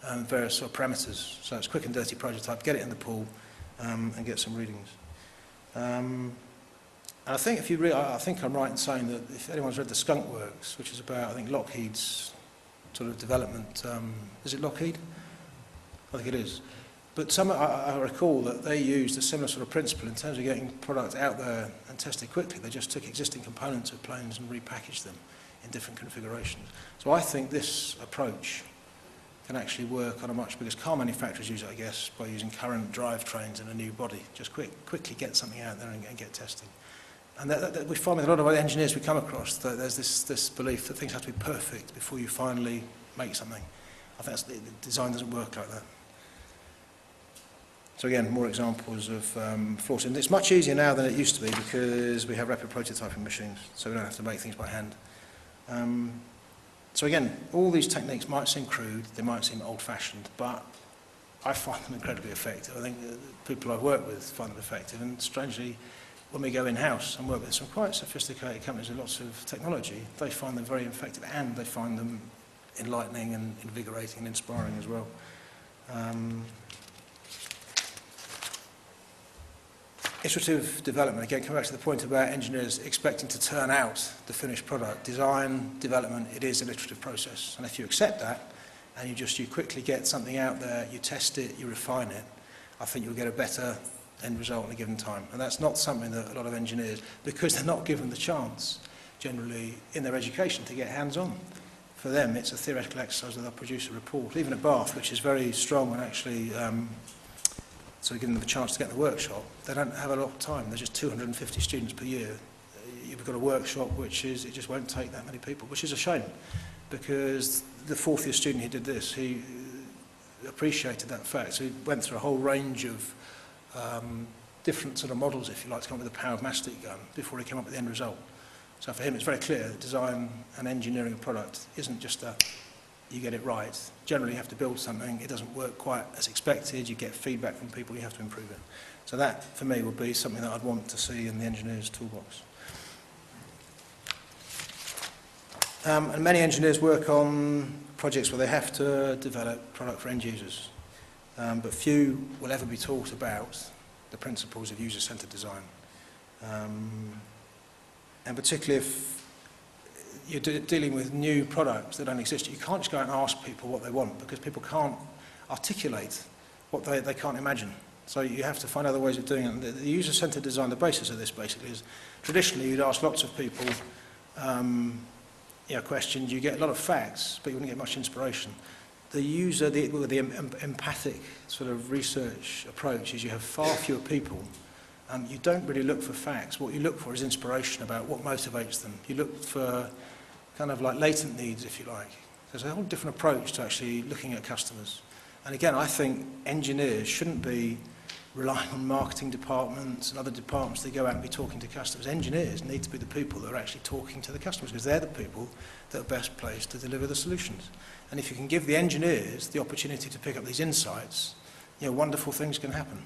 and various sort of parameters. So it's a quick and dirty prototype, get it in the pool, and get some readings. And I think I think I'm right in saying that if anyone's read the Skunk Works, which is about, I think, Lockheed's sort of development, is it Lockheed? I think it is. But I recall that they used a similar sort of principle in terms of getting product out there and tested quickly. They just took existing components of planes and repackaged them in different configurations. So I think this approach can actually work on a much, because car manufacturers use it, I guess, by using current drivetrains in a new body. Just quickly get something out there and get testing. And that we find with a lot of other engineers we come across that there's this belief that things have to be perfect before you finally make something. I think the design doesn't work like that. So again, more examples of floor sims. It's much easier now than it used to be because we have rapid prototyping machines, so we don't have to make things by hand. So again, all these techniques might seem crude, they might seem old-fashioned, but I find them incredibly effective. I think the people I've worked with find them effective, and strangely, when we go in-house and work with some quite sophisticated companies with lots of technology, they find them very effective, and they find them enlightening and invigorating and inspiring as well. Iterative development, again, coming back to the point about engineers expecting to turn out the finished product. Design, development, it is an iterative process. And if you accept that, and you quickly get something out there, you test it, you refine it, I think you'll get a better end result in a given time. And that's not something that a lot of engineers, because they're not given the chance, generally, in their education to get hands-on. For them, it's a theoretical exercise that they'll produce a report. Even at Bath, which is very strong and actually so giving them a chance to get in the workshop, they don't have a lot of time. There's just 250 students per year. You've got a workshop which is, it just won't take that many people, which is a shame, because the fourth year student who did this, he appreciated that fact. So he went through a whole range of different sort of models, if you like, to come up with a powered mastic gun before he came up with the end result. So for him, it's very clear that design and engineering a product isn't just a you get it right. Generally, you have to build something, it doesn't work quite as expected, you get feedback from people, you have to improve it. So that, for me, would be something that I'd want to see in the engineer's toolbox. And many engineers work on projects where they have to develop product for end users, but few will ever be taught about the principles of user-centered design. And particularly if you're dealing with new products that don't exist, you can't just go out and ask people what they want, because people can't articulate what they can't imagine. So you have to find other ways of doing it. And the user-centered design, the basis of this basically is, traditionally you'd ask lots of people questions, you get a lot of facts, but you wouldn't get much inspiration. The empathic sort of research approach is you have far fewer people. You don't really look for facts. What you look for is inspiration about what motivates them. You look for kind of like latent needs, if you like. There's a whole different approach to actually looking at customers. And again, I think engineers shouldn't be relying on marketing departments and other departments to go out and be talking to customers. Engineers need to be the people that are actually talking to the customers, because they're the people that are best placed to deliver the solutions. And if you can give the engineers the opportunity to pick up these insights, wonderful things can happen.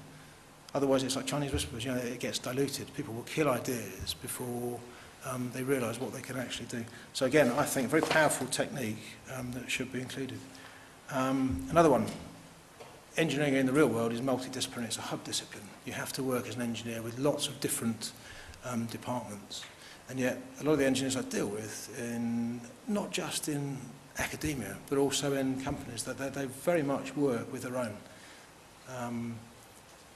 Otherwise, it's like Chinese whispers, it gets diluted. People will kill ideas before they realise what they can actually do. So again, I think a very powerful technique that should be included. Another one. Engineering in the real world is multidisciplinary. It's a hub discipline. You have to work as an engineer with lots of different departments. And yet, a lot of the engineers I deal with, not just in academia, but also in companies, that they very much work with their own.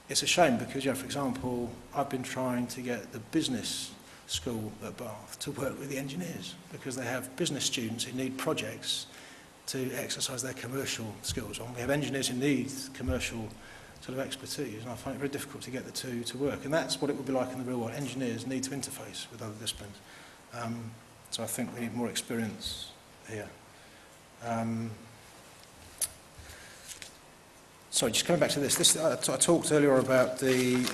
It's a shame because, for example, I've been trying to get the business school at Bath to work with the engineers, because they have business students who need projects to exercise their commercial skills on. We have engineers who need commercial sort of expertise, and I find it very difficult to get the two to work. And that's what it would be like in the real world. Engineers need to interface with other disciplines. So I think we need more experience here. Sorry, just coming back to this. I talked earlier about the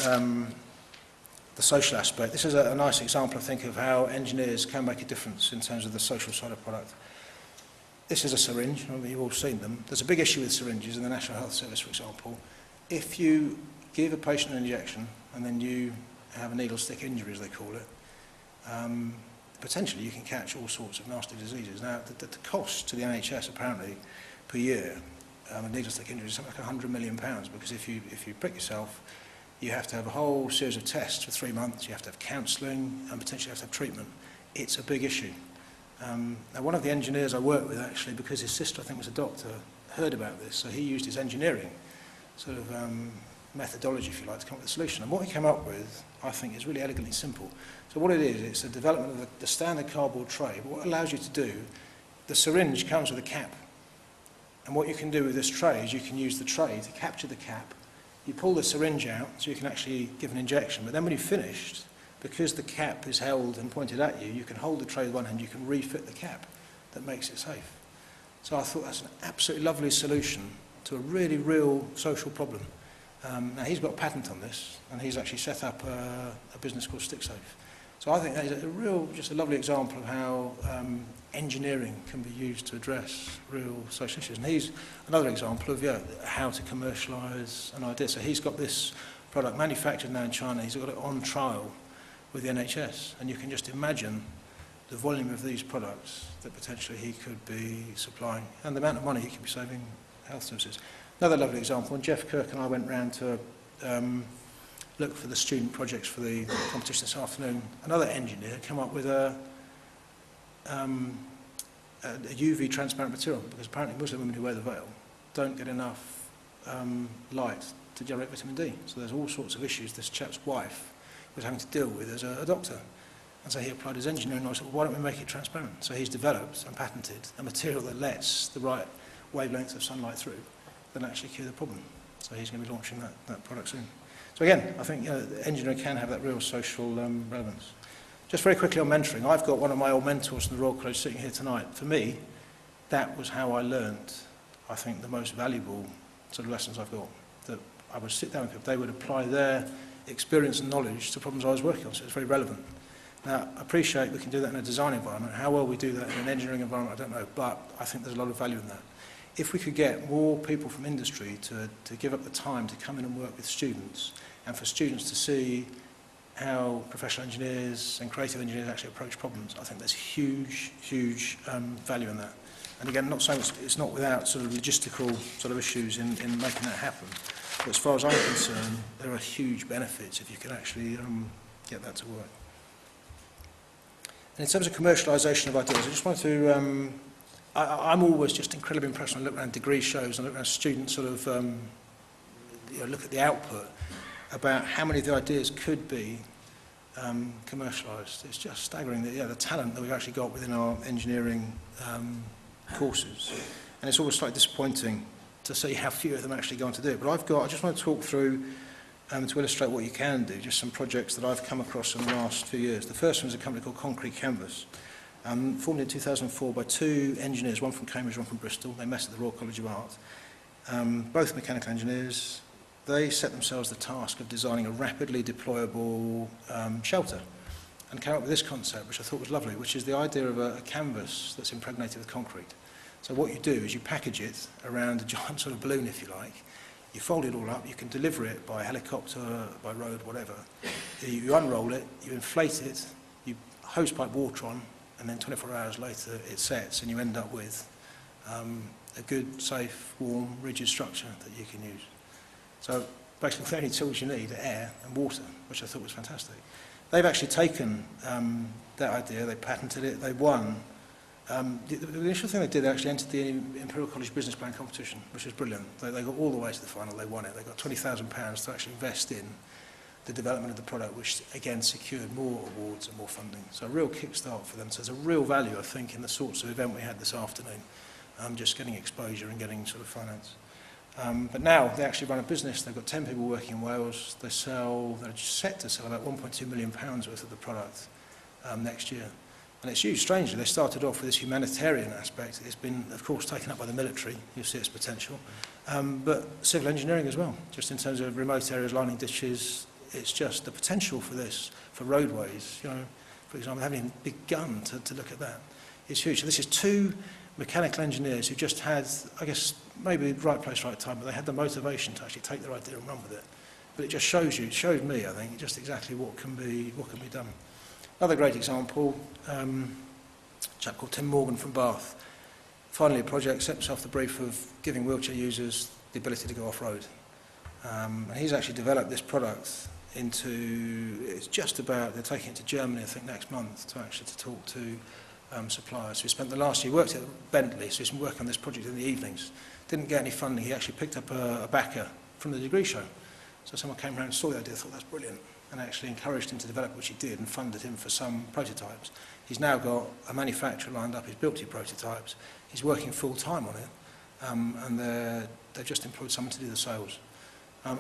social aspect. This is a nice example, I think, of how engineers can make a difference in terms of the social side of product. This is a syringe. You've all seen them. There's a big issue with syringes in the National Health Service, for example. If you give a patient an injection and then you have a needle stick injury, as they call it, potentially you can catch all sorts of nasty diseases. Now, the cost to the NHS, apparently, per year, a needle stick injury is something like £100 million, because if you prick yourself, you have to have a whole series of tests for 3 months, you have to have counselling, and potentially have to have treatment. It's a big issue. Now, one of the engineers I work with, actually, because his sister, I think, was a doctor, heard about this, so he used his engineering sort of methodology, if you like, to come up with a solution. And what he came up with, I think, is really elegantly simple. So what it is, it's the development of the standard cardboard tray. But what it allows you to do, the syringe comes with a cap. And what you can do with this tray is you can use the tray to capture the cap. You pull the syringe out so you can actually give an injection. But then when you've finished, because the cap is held and pointed at you, you can hold the tray with one hand, you can refit the cap. That makes it safe. So I thought that's an absolutely lovely solution to a really real social problem. Now, he's got a patent on this, and he's actually set up a business called StickSafe. So I think that is just a lovely example of how engineering can be used to address real social issues. And he's another example of how to commercialise an idea. So he's got this product manufactured now in China. He's got it on trial with the NHS, and you can just imagine the volume of these products that potentially he could be supplying and the amount of money he could be saving health services. Another lovely example, when Jeff Kirk and I went round to look for the student projects for the competition this afternoon, another engineer came up with a UV transparent material, because apparently Muslim women who wear the veil don't get enough light to generate vitamin D. So there's all sorts of issues this chap's wife was having to deal with as a doctor. And so he applied his engineering knowledge. Why don't we make it transparent? So he's developed and patented a material that lets the right wavelengths of sunlight through, then actually cure the problem. So he's going to be launching that product soon. So again, I think engineering can have that real social relevance. Just very quickly on mentoring, I've got one of my old mentors from the Royal College sitting here tonight. For me, that was how I learned, I think, the most valuable sort of lessons I've got. That I would sit down with people, they would apply their experience and knowledge to problems I was working on, so it's very relevant. Now, I appreciate we can do that in a design environment. How well we do that in an engineering environment, I don't know, but I think there's a lot of value in that. If we could get more people from industry to give up the time to come in and work with students, and for students to see how professional engineers and creative engineers actually approach problems, I think there's huge, huge value in that. And again, not saying it's not without sort of logistical sort of issues in making that happen. But as far as I'm concerned, there are huge benefits if you can actually get that to work. And in terms of commercialisation of ideas, I just wanted to... I'm always just incredibly impressed when I look around degree shows and look around students sort of look at the output about how many of the ideas could be commercialised. It's just staggering the talent that we've actually got within our engineering courses. And it's always slightly disappointing to see how few of them actually go on to do it. But I just want to talk through, to illustrate what you can do, just some projects that I've come across in the last few years. The first one is a company called Concrete Canvas, formed in 2004 by two engineers, one from Cambridge, one from Bristol. They met at the Royal College of Art, both mechanical engineers, they set themselves the task of designing a rapidly deployable shelter, and came up with this concept, which I thought was lovely, which is the idea of a canvas that's impregnated with concrete. So what you do is you package it around a giant sort of balloon, if you like. You fold it all up, you can deliver it by helicopter, by road, whatever. You unroll it, you inflate it, you hose pipe water on, and then 24 hours later it sets, and you end up with a good, safe, warm, rigid structure that you can use. So basically the only tools you need are air and water, which I thought was fantastic. They've actually taken that idea, they patented it, they won. The initial thing they did, they actually entered the Imperial College business plan competition, which was brilliant. They got all the way to the final, they won it. They got £20,000 to actually invest in the development of the product, which again secured more awards and more funding. So a real kickstart for them. So there's a real value, I think, in the sorts of event we had this afternoon, just getting exposure and getting sort of finance. But now they actually run a business. They've got 10 people working in Wales. They're set to sell about £1.2 million worth of the product next year. And it's huge. Strangely, they started off with this humanitarian aspect. It's been, of course, taken up by the military. You'll see its potential. But civil engineering as well, just in terms of remote areas, lining ditches. It's just the potential for this, for roadways. You know, for example, having begun to look at that is huge. So this is two mechanical engineers who just had, I guess, maybe right place, right time, but they had the motivation to actually take their idea and run with it. But it just shows you, it showed me, I think, just exactly what can be done. Another great example, a chap called Tim Morgan from Bath. Finally, a project set himself the brief of giving wheelchair users the ability to go off-road. And he's actually developed this product into, it's just about, they're taking it to Germany, I think, next month to talk to suppliers. So he spent the last year, worked at Bentley, so he's been working on this project in the evenings. Didn't get any funding, he actually picked up a backer from the degree show. So someone came around and saw the idea, thought that's brilliant, and actually encouraged him to develop, which he did, and funded him for some prototypes. He's now got a manufacturer lined up, he's built 2 prototypes, he's working full-time on it, and they've just employed someone to do the sales.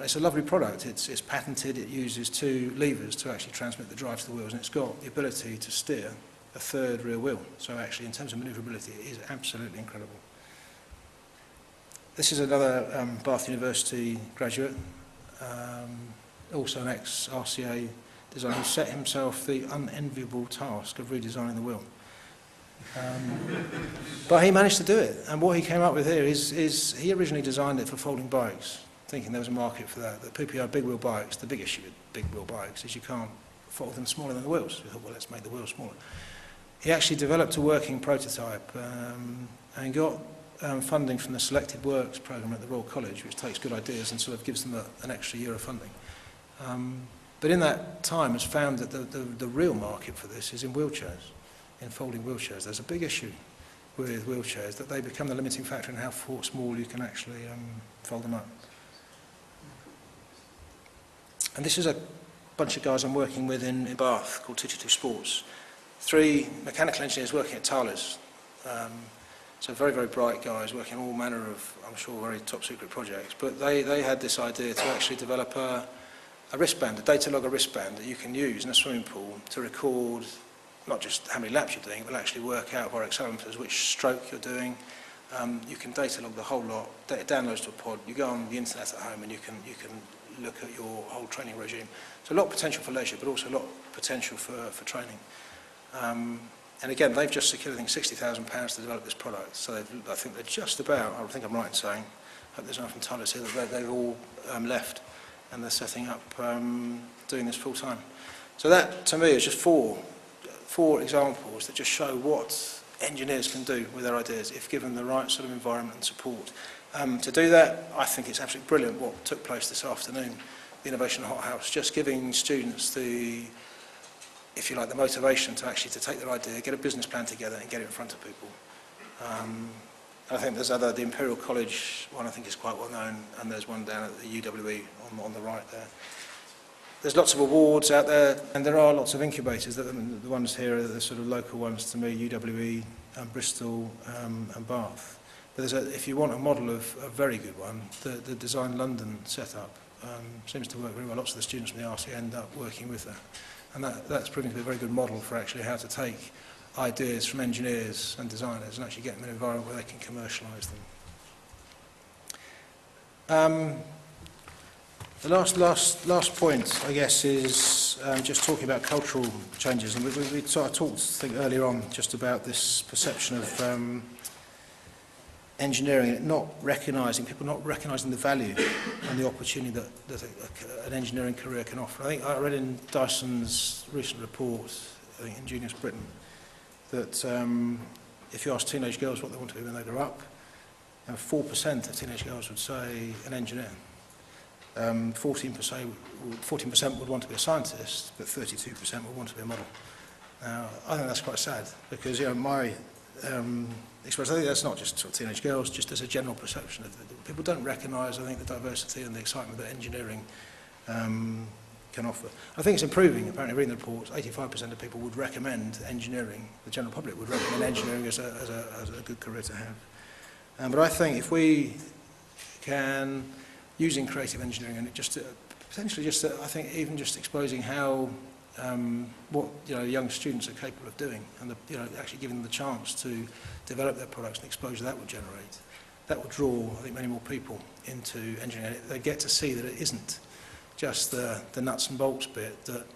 It's a lovely product, it's patented, it uses 2 levers to actually transmit the drive to the wheels, and it's got the ability to steer a 3rd rear wheel. So actually, in terms of manoeuvrability, it is absolutely incredible. This is another Bath University graduate, also an ex-RCA designer, who set himself the unenviable task of redesigning the wheel. But he managed to do it, and what he came up with here is he originally designed it for folding bikes, thinking there was a market for that people who have big wheel bikes, the big issue with big wheel bikes is you can't fold them smaller than the wheels. We thought, well, let's make the wheels smaller. He actually developed a working prototype and got funding from the Selected Works programme at the Royal College, which takes good ideas and sort of gives them an extra year of funding. But in that time has found that the real market for this is in wheelchairs, in folding wheelchairs. There's a big issue with wheelchairs, that they become the limiting factor in how small you can actually fold them up. And this is a bunch of guys I'm working with in Bath called Teacher2 Sports. 3 mechanical engineers working at Thales. So very, very bright guys working on all manner of, I'm sure, very top secret projects. But they had this idea to actually develop a wristband, a data logger wristband that you can use in a swimming pool to record not just how many laps you're doing, but actually work out via accelerometers which stroke you're doing. You can data log the whole lot, it downloads to a pod, you go on the internet at home and you can look at your whole training regime. So a lot of potential for leisure, but also a lot of potential for training. And again, they've just secured, I think, £60,000 to develop this product. So I think they're just about, I think I'm right in saying, I hope there's enough from Thales here, that they've all left and they're setting up doing this full time. So that, to me, is just four examples that just show what engineers can do with their ideas if given the right sort of environment and support. To do that, I think it's absolutely brilliant what took place this afternoon, the Innovation Hothouse, just giving students the, if you like, the motivation to actually take their idea, get a business plan together and get it in front of people. I think there's the Imperial College one I think is quite well known, and there's one down at the UWE on the right there. There's lots of awards out there, and there are lots of incubators. The ones here are the sort of local ones to me, UWE, Bristol and Bath. But if you want a model of a very good one, the Design London setup seems to work very well. Lots of the students from the RC end up working with that. And that's proving to be a very good model for actually how to take ideas from engineers and designers and actually get them in an environment where they can commercialise them. The last point, I guess, is just talking about cultural changes. And we sort of talked, I think, earlier on just about this perception of engineering, people not recognising the value and the opportunity that an engineering career can offer. I think I read in Dyson's recent report, I think in Genius Britain, that if you ask teenage girls what they want to be when they grow up, 4% of teenage girls would say an engineer. 14% would want to be a scientist, but 32% would want to be a model. Now, I think that's quite sad, because my experience, I think that's not just sort of teenage girls, just as a general perception. People don't recognise, I think, the diversity and the excitement that engineering can offer. I think it's improving. Apparently, reading the reports, 85% of people would recommend engineering, the general public would recommend engineering as a good career to have. But I think if we can, using creative engineering, and potentially I think even just exposing how what young students are capable of doing, and actually giving them the chance to develop their products and exposure that would generate, that would draw, I think, many more people into engineering. They get to see that it isn't just the nuts and bolts bit, that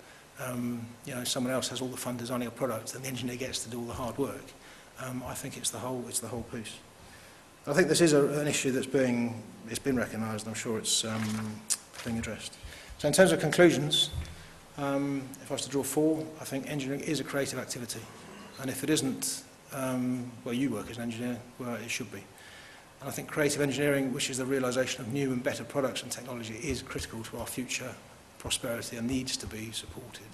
someone else has all the fun designing a product and the engineer gets to do all the hard work. I think it's the whole piece. I think this is an issue that's been recognised, and I'm sure it's being addressed. So in terms of conclusions, if I was to draw 4, I think engineering is a creative activity, and if it isn't where you work as an engineer, well, it should be. And I think creative engineering, which is the realisation of new and better products and technology, is critical to our future prosperity and needs to be supported.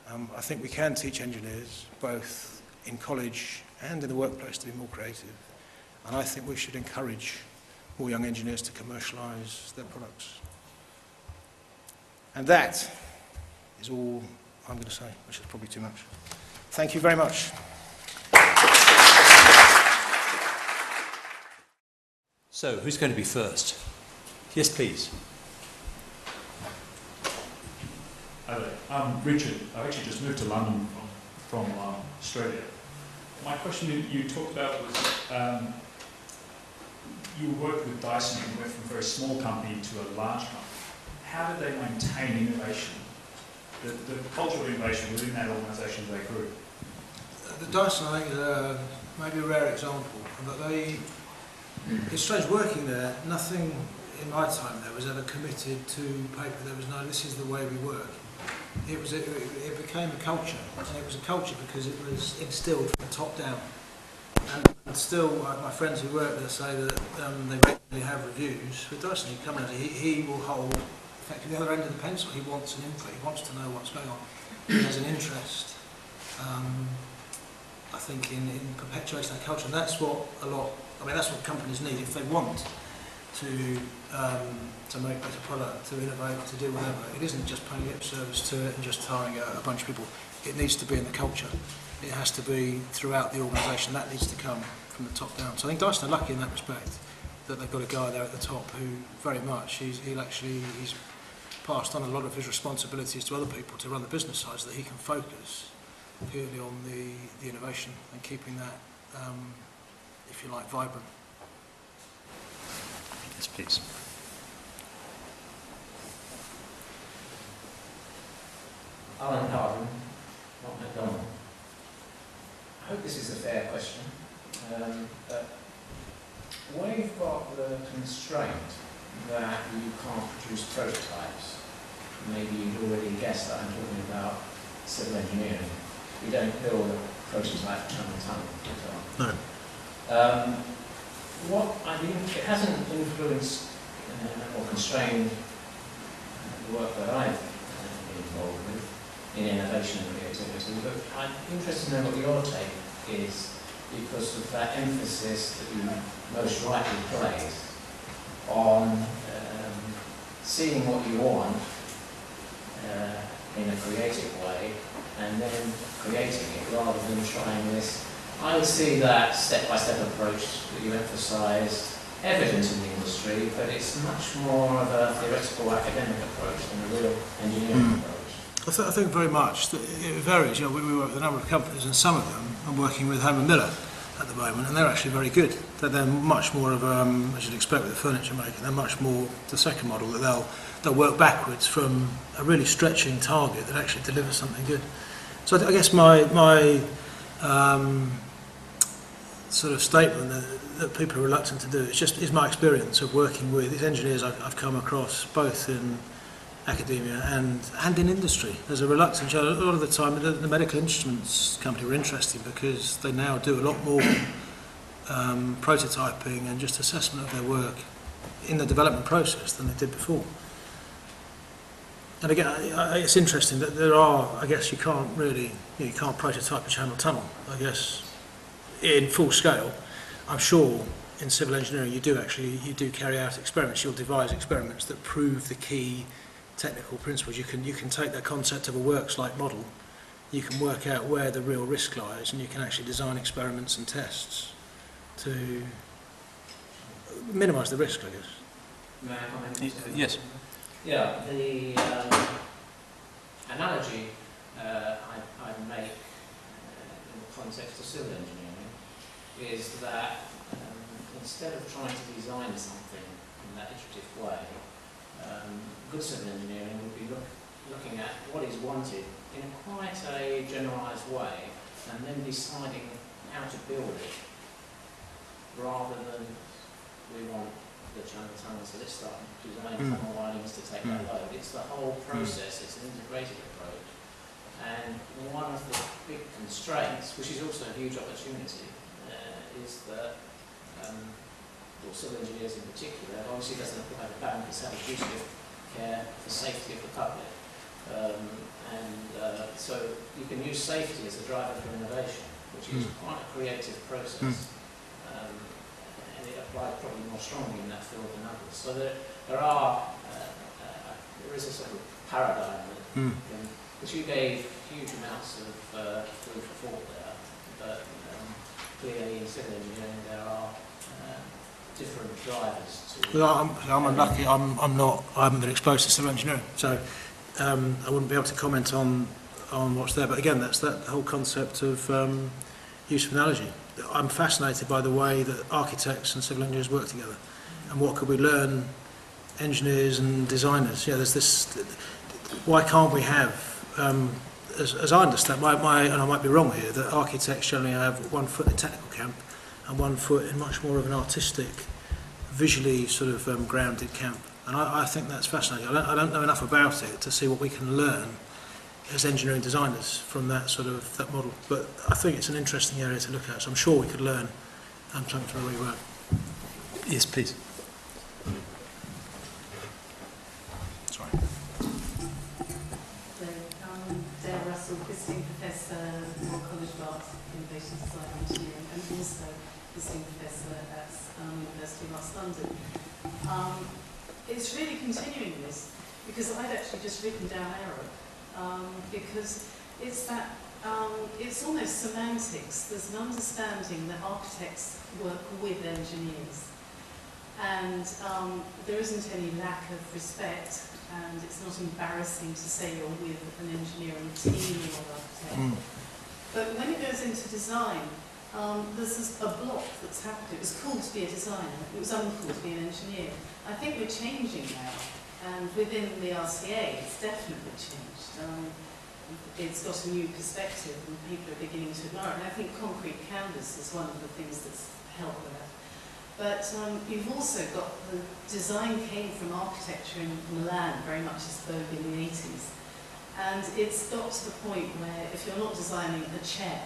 I think we can teach engineers, both in college and in the workplace, to be more creative. And I think we should encourage more young engineers to commercialise their products. And that is all I'm going to say, which is probably too much. Thank you very much. So, who's going to be first? Yes, please. Hi there. I'm Richard. I've actually just moved to London from Australia. My question you talked about was you worked with Dyson and went from a very small company to a large company. How did they maintain innovation, the culture of innovation within that organisation as they grew? The Dyson, I think, is maybe a rare example. But it's strange working there. Nothing in my time there was ever committed to paper. There was no, this is the way we work. It became a culture, and it was a culture because it was instilled from the top down. And still, my friends who work there say that they regularly have reviews. With Dyson, he comes in, he will hold effectively the other end of the pencil. He wants an input. He wants to know what's going on. He has an interest, I think, in perpetuating that culture. And that's what that's what companies need if they want to make better product, to innovate, to do whatever. It isn't just paying lip service to it and just hiring a bunch of people. It needs to be in the culture. It has to be throughout the organisation. That needs to come from the top down. So I think Dyson are lucky in that respect, that they've got a guy there at the top who very much, he's passed on a lot of his responsibilities to other people to run the business side so that he can focus purely on the innovation and keeping that, if you like, vibrant. Yes, please. Alan Harden, not McDonald. I hope this is a fair question. But where you've got the constraint that you can't produce prototypes, maybe you'd already guessed that I'm talking about civil engineering. You don't build a prototype ton and ton, for example. No. It hasn't influenced or constrained the work that I've been involved with in innovation and creativity, but I'm interested to know what your take is because of that emphasis that you most rightly place on seeing what you want in a creative way and then creating it rather than trying this. I would see that step-by-step approach that you emphasised evident in the industry, but it's much more of a theoretical academic approach than a real engineering approach. I think very much. It varies. We work with a number of companies, and some of them, I'm working with Homer Miller, at the moment, and they're actually very good. They're much more of, as you'd expect with a furniture maker, they're much more the second model, that they'll work backwards from a really stretching target that actually delivers something good. So I guess my sort of statement that people are reluctant to do is my experience of working with these engineers I've come across both in academia and in industry. There's a reluctance. A lot of the time the medical instruments company were interesting because they now do a lot more prototyping and just assessment of their work in the development process than they did before. And again, it's interesting that there are, I guess you can't really, you can't prototype a channel tunnel, I guess, in full scale. I'm sure in civil engineering you do carry out experiments, you'll devise experiments that prove the key technical principles. You can take the concept of a works-like model, you can work out where the real risk lies, and you can actually design experiments and tests to minimise the risk, I guess. May I comment? Yes. Yeah, the analogy I make in the context of civil engineering is that instead of trying to design something in that iterative way, good civil engineering would be looking at what is wanted in quite a generalised way and then deciding how to build it, rather than we want the channel tunnel, so let's start designing tunnel windings to take that load. It's the whole process, it's an integrated approach. And one of the big constraints, which is also a huge opportunity, is that civil engineers in particular, obviously doesn't apply to balance have a duty of care for safety of the public. So you can use safety as a driver for innovation, which is quite a creative process. And it applies probably more strongly in that field than others. So there is a sort of paradigm that which you gave huge amounts of food for thought there, but clearly in civil engineering there are different drivers to... Well, I'm unlucky. I haven't been exposed to civil engineering, so I wouldn't be able to comment on what's there. But again, that's that whole concept of use of analogy. I'm fascinated by the way that architects and civil engineers work together, and what could we learn, engineers and designers. Yeah, there's this. Why can't we have, as I understand, and I might be wrong here, that architects generally have 1 foot in technical camp and 1 foot in much more of an artistic, visually sort of grounded camp. And I think that's fascinating. I don't know enough about it to see what we can learn as engineering designers from that sort of that model. But I think it's an interesting area to look at. So I'm sure we could learn something from where we work. Yes, please. Sorry. So, Dale Russell, visiting professor at the Imperial College of Art, Innovation Design and Engineering, and also visiting professor at University of Arts London. It's really continuing this, because I'd actually just written down error, because it's that, it's almost semantics. There's an understanding that architects work with engineers, and there isn't any lack of respect, and it's not embarrassing to say you're with an engineering team or architect. But when it goes into design, there's a block that's happened. It was cool to be a designer, it was uncool to be an engineer. I think we're changing now, and within the RCA it's definitely changed. It's got a new perspective and people are beginning to admire it. And I think concrete canvas is one of the things that's helped with that. But you've also got the design came from architecture in Milan, very much as Vogue in the 80s. And it's got to the point where if you're not designing a chair,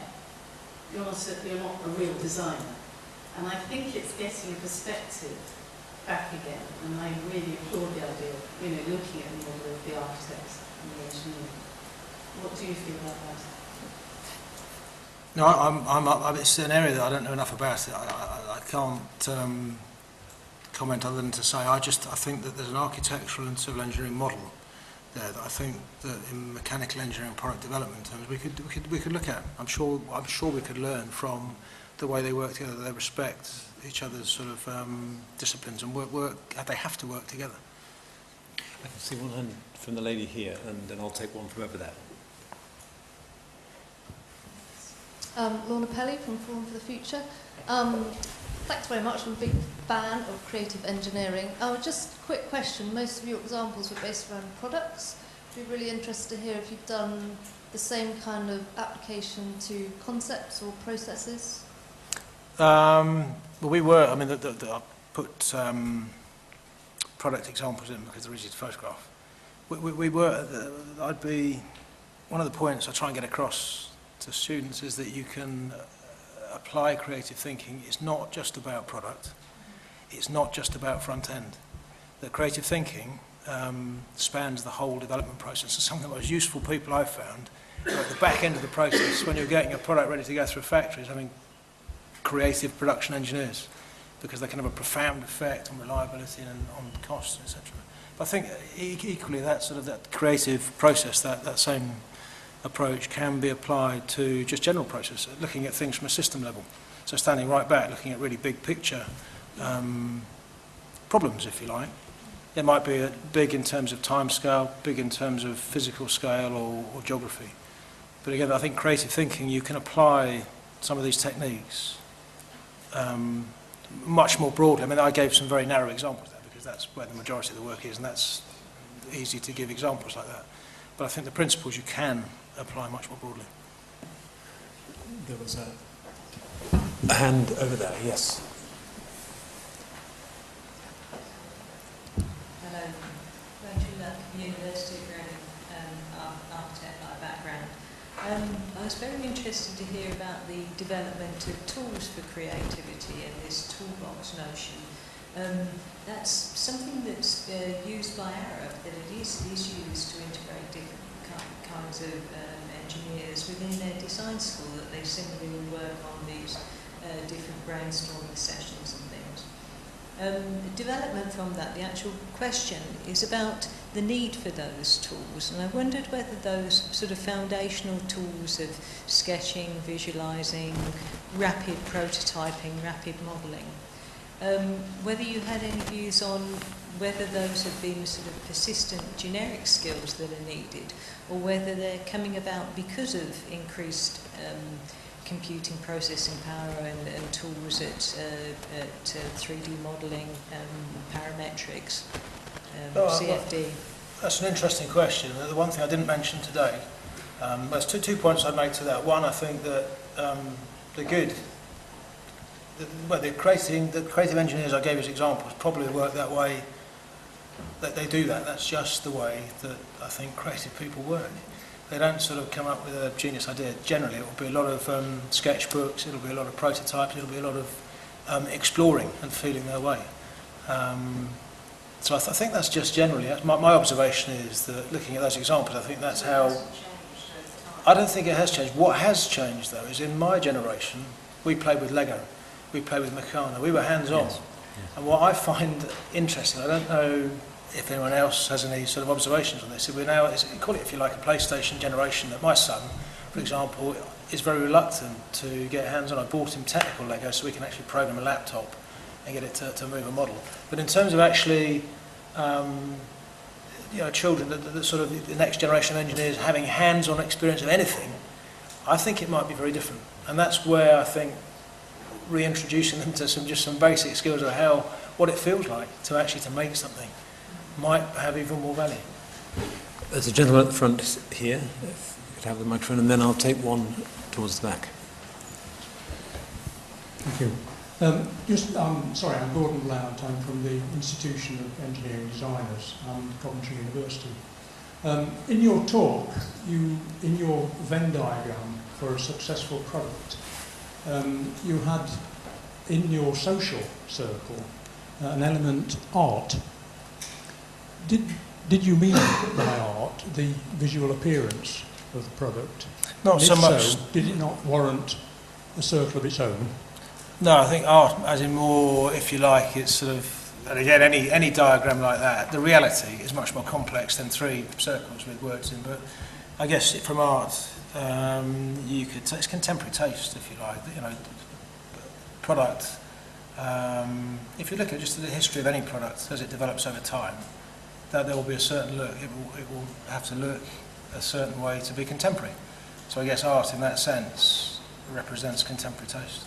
you're not a real designer. And I think it's getting a perspective back again. And I really applaud the idea of looking at the model of the architect and the engineer. What do you feel about that? No, it's an area that I don't know enough about. I can't comment other than to say I think that there's an architectural and civil engineering model there that I think that in mechanical engineering product development terms we could look at. I'm sure we could learn from the way they work together. They respect each other's sort of disciplines and work. They have to work together. I can see one hand from the lady here, and then I'll take one from over there. Lorna Pelly from Forum for the Future. Thanks very much. I'm a big fan of creative engineering. Just a quick question. Most of your examples were based around products. I'd be really interested to hear if you've done the same kind of application to concepts or processes. Well, we were, I mean, I put product examples in because they're easy to photograph. We were, I'd be, one of the points I try and get across to students is that you can apply creative thinking. It's not just about product. It's not just about front end. That creative thinking spans the whole development process. And some of the most useful people I've found are at the back end of the process when you're getting a product ready to go through factories, having creative production engineers, because they can have a profound effect on reliability and on costs, etc. But I think equally that sort of that creative process, that same approach can be applied to just general process, looking at things from a system level. So standing right back, looking at really big picture problems, if you like. It might be big in terms of time scale, big in terms of physical scale or geography. But again, I think creative thinking, you can apply some of these techniques much more broadly. I mean, I gave some very narrow examples there because that's where the majority of the work is, and that's easy to give examples like that. But I think the principles you can apply much more broadly. There was a hand over there, yes. Hello, Rachel University architect by background. I was very interested to hear about the development of tools for creativity and this toolbox notion. That's something that's used by Arab, that it is used to integrate different kinds of engineers within their design school, that they similarly work on these different brainstorming sessions and things. Development from that, the actual question is about the need for those tools, and I wondered whether those sort of foundational tools of sketching, visualising, rapid prototyping, rapid modelling, whether you had any views on whether those have been sort of persistent generic skills that are needed, or whether they're coming about because of increased computing processing power and tools at 3D modelling, parametrics, CFD. That's an interesting question. The one thing I didn't mention today, there's two points I'd make to that. One, I think that the creative engineers I gave as examples probably work that way, that they do that. That's just the way that I think creative people work. They don't sort of come up with a genius idea. Generally, it will be a lot of sketchbooks, it'll be a lot of prototypes, it'll be a lot of exploring and feeling their way. So I think that's just generally, my observation is that looking at those examples, I think that's how... I don't think it has changed. What has changed, though, is in my generation, we played with Lego, we played with Meccano, we were hands-on. Yes. And what I find interesting, I don't know if anyone else has any sort of observations on this, we're now, call it if you like, a PlayStation generation, that my son, for example, is very reluctant to get hands-on. I bought him technical Lego so we can actually program a laptop and get it to move a model. But in terms of actually, children, the sort of the next generation of engineers having hands-on experience of anything, I think it might be very different. And that's where I think reintroducing them to some basic skills of what it feels like to actually make something might have even more value. There's a gentleman at the front here, if you could have the microphone, and then I'll take one towards the back. Thank you. Sorry, I'm Gordon Blount. I'm from the Institution of Engineering Designers, Coventry University. In your talk, in your Venn diagram for a successful product, you had in your social circle an element art. Did you mean by art the visual appearance of the product? Not so much. So, did it not warrant a circle of its own? No, I think art, as in more, if you like, it's sort of, and again, any diagram like that, the reality is much more complex than three circles with words in. But I guess from art, you could it's contemporary taste, if you like. Product. If you look at just the history of any product as it develops over time, that there will be a certain look. It will have to look a certain way to be contemporary. So I guess art, in that sense, represents contemporary taste.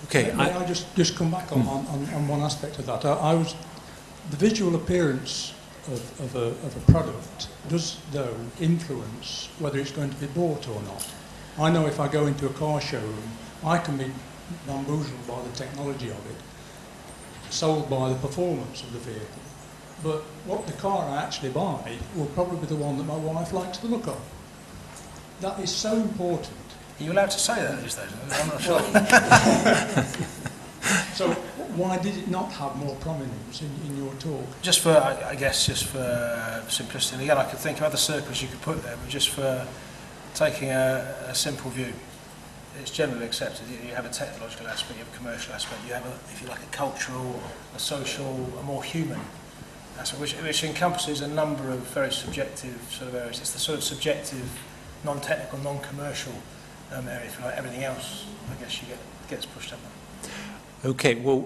Okay, May I just come back on one aspect of that? The visual appearance of a product does, though, influence whether it's going to be bought or not. I know if I go into a car showroom, I can be bamboozled by the technology of it, sold by the performance of the vehicle. But what the car I actually buy will probably be the one that my wife likes the look of. That is so important. Are you allowed to say that these days? I'm not sure. So why did it not have more prominence in your talk? Just for, I guess, just for simplicity. And again, I could think of other circles you could put there, but just for taking a simple view. It's generally accepted. You have a technological aspect, you have a commercial aspect, you have, if you like, a cultural, a social, a more human aspect, which encompasses a number of very subjective sort of areas. It's the sort of subjective, non-technical, non-commercial area. If you like, everything else, I guess, gets pushed up. Okay, well,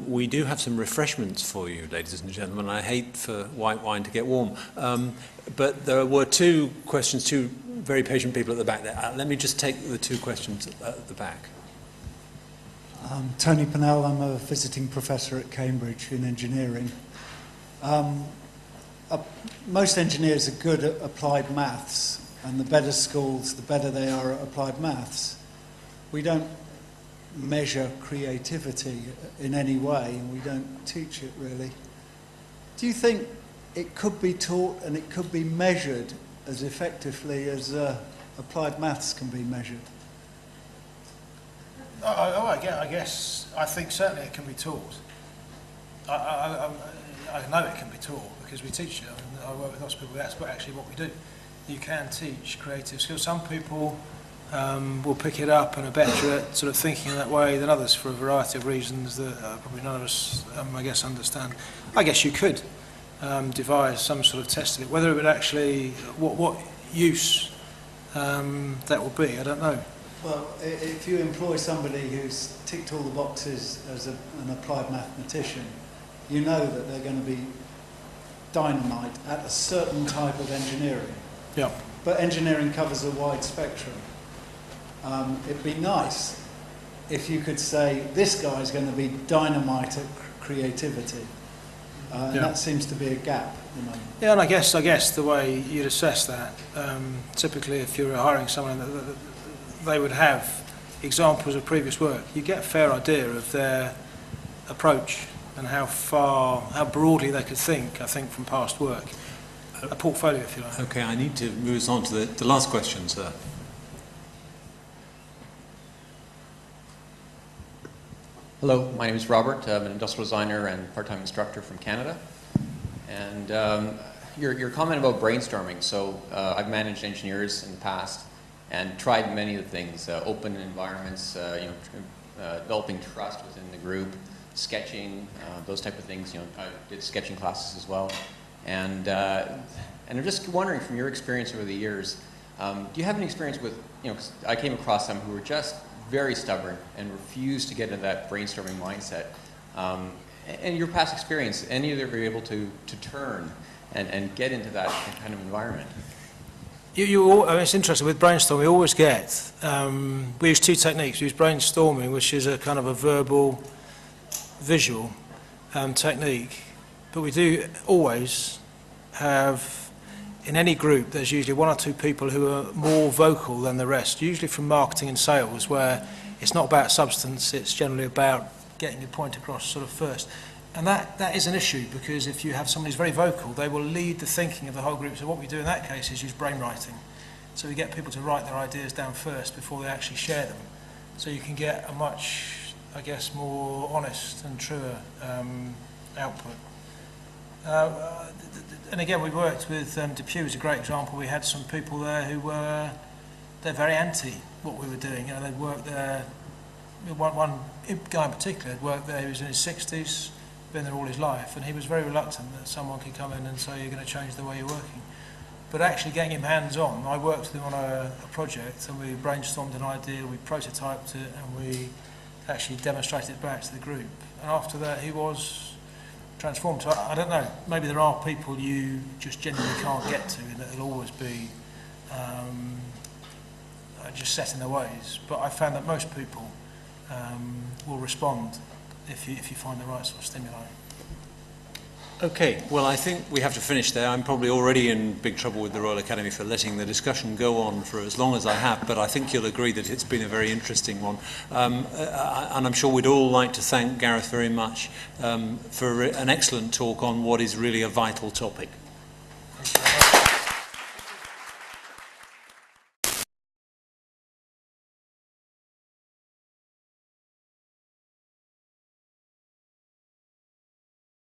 we do have some refreshments for you, ladies and gentlemen. I hate for white wine to get warm. But there were two questions, two very patient people at the back there. Let me just take the two questions at the back. Tony Pennell, I'm a visiting professor at Cambridge in engineering. Most engineers are good at applied maths, and the better schools, the better they are at applied maths. We don't measure creativity in any way, and we don't teach it really. Do you think it could be taught and it could be measured as effectively as applied maths can be measured? I guess, I think certainly it can be taught. I know it can be taught because we teach it. I work with lots of people, that's actually what we do. You can teach creative skills. Some people will pick it up and are better at sort of thinking in that way than others for a variety of reasons that probably none of us, I guess, understand. I guess you could devise some sort of test of it. Whether it would actually, what use that will be, I don't know. Well, if you employ somebody who's ticked all the boxes as an applied mathematician, you know that they're going to be dynamite at a certain type of engineering. Yeah. But engineering covers a wide spectrum. It'd be nice if you could say, this guy's going to be dynamite at creativity. And that seems to be a gap at the moment. Yeah, and I guess the way you'd assess that, typically if you're hiring someone, they would have examples of previous work. You get a fair idea of their approach and how broadly they could think, I think, from past work. A portfolio, if you like. Okay, I need to move us on to the last question, sir. Hello, my name is Robert. I'm an industrial designer and part-time instructor from Canada. And your comment about brainstorming, so I've managed engineers in the past and tried many of the things, open environments, developing trust within the group, sketching, those type of things. I did sketching classes as well. And I'm just wondering, from your experience over the years, do you have any experience with, 'cause I came across some who were just very stubborn and refused to get into that brainstorming mindset. And your past experience, any of them were able to turn and get into that kind of environment? It's interesting, with brainstorming, we always get, we use two techniques. We use brainstorming, which is a kind of a verbal, visual technique. But we do always have, in any group, there's usually one or two people who are more vocal than the rest, usually from marketing and sales, where it's not about substance, it's generally about getting your point across sort of first. And that is an issue, because if you have somebody who's very vocal, they will lead the thinking of the whole group. So what we do in that case is use brainwriting. So we get people to write their ideas down first before they actually share them. So you can get a much, I guess, more honest and truer output. And again, we worked with Depew is a great example. We had some people there who were, they're very anti what we were doing. They'd worked there, one guy in particular had worked there, he was in his 60s, been there all his life, and he was very reluctant that someone could come in and say, you're going to change the way you're working. But actually getting him hands-on, I worked with him on a project, and we brainstormed an idea, we prototyped it, and we actually demonstrated it back to the group. And after that, he was transformed. So I don't know, maybe there are people you just genuinely can't get to, and it'll always be, are just set in their ways. But I found that most people will respond if you find the right sort of stimuli. Okay, well, I think we have to finish there. I'm probably already in big trouble with the Royal Academy for letting the discussion go on for as long as I have, but I think you'll agree that it's been a very interesting one. And I'm sure we'd all like to thank Gareth very much for an excellent talk on what is really a vital topic.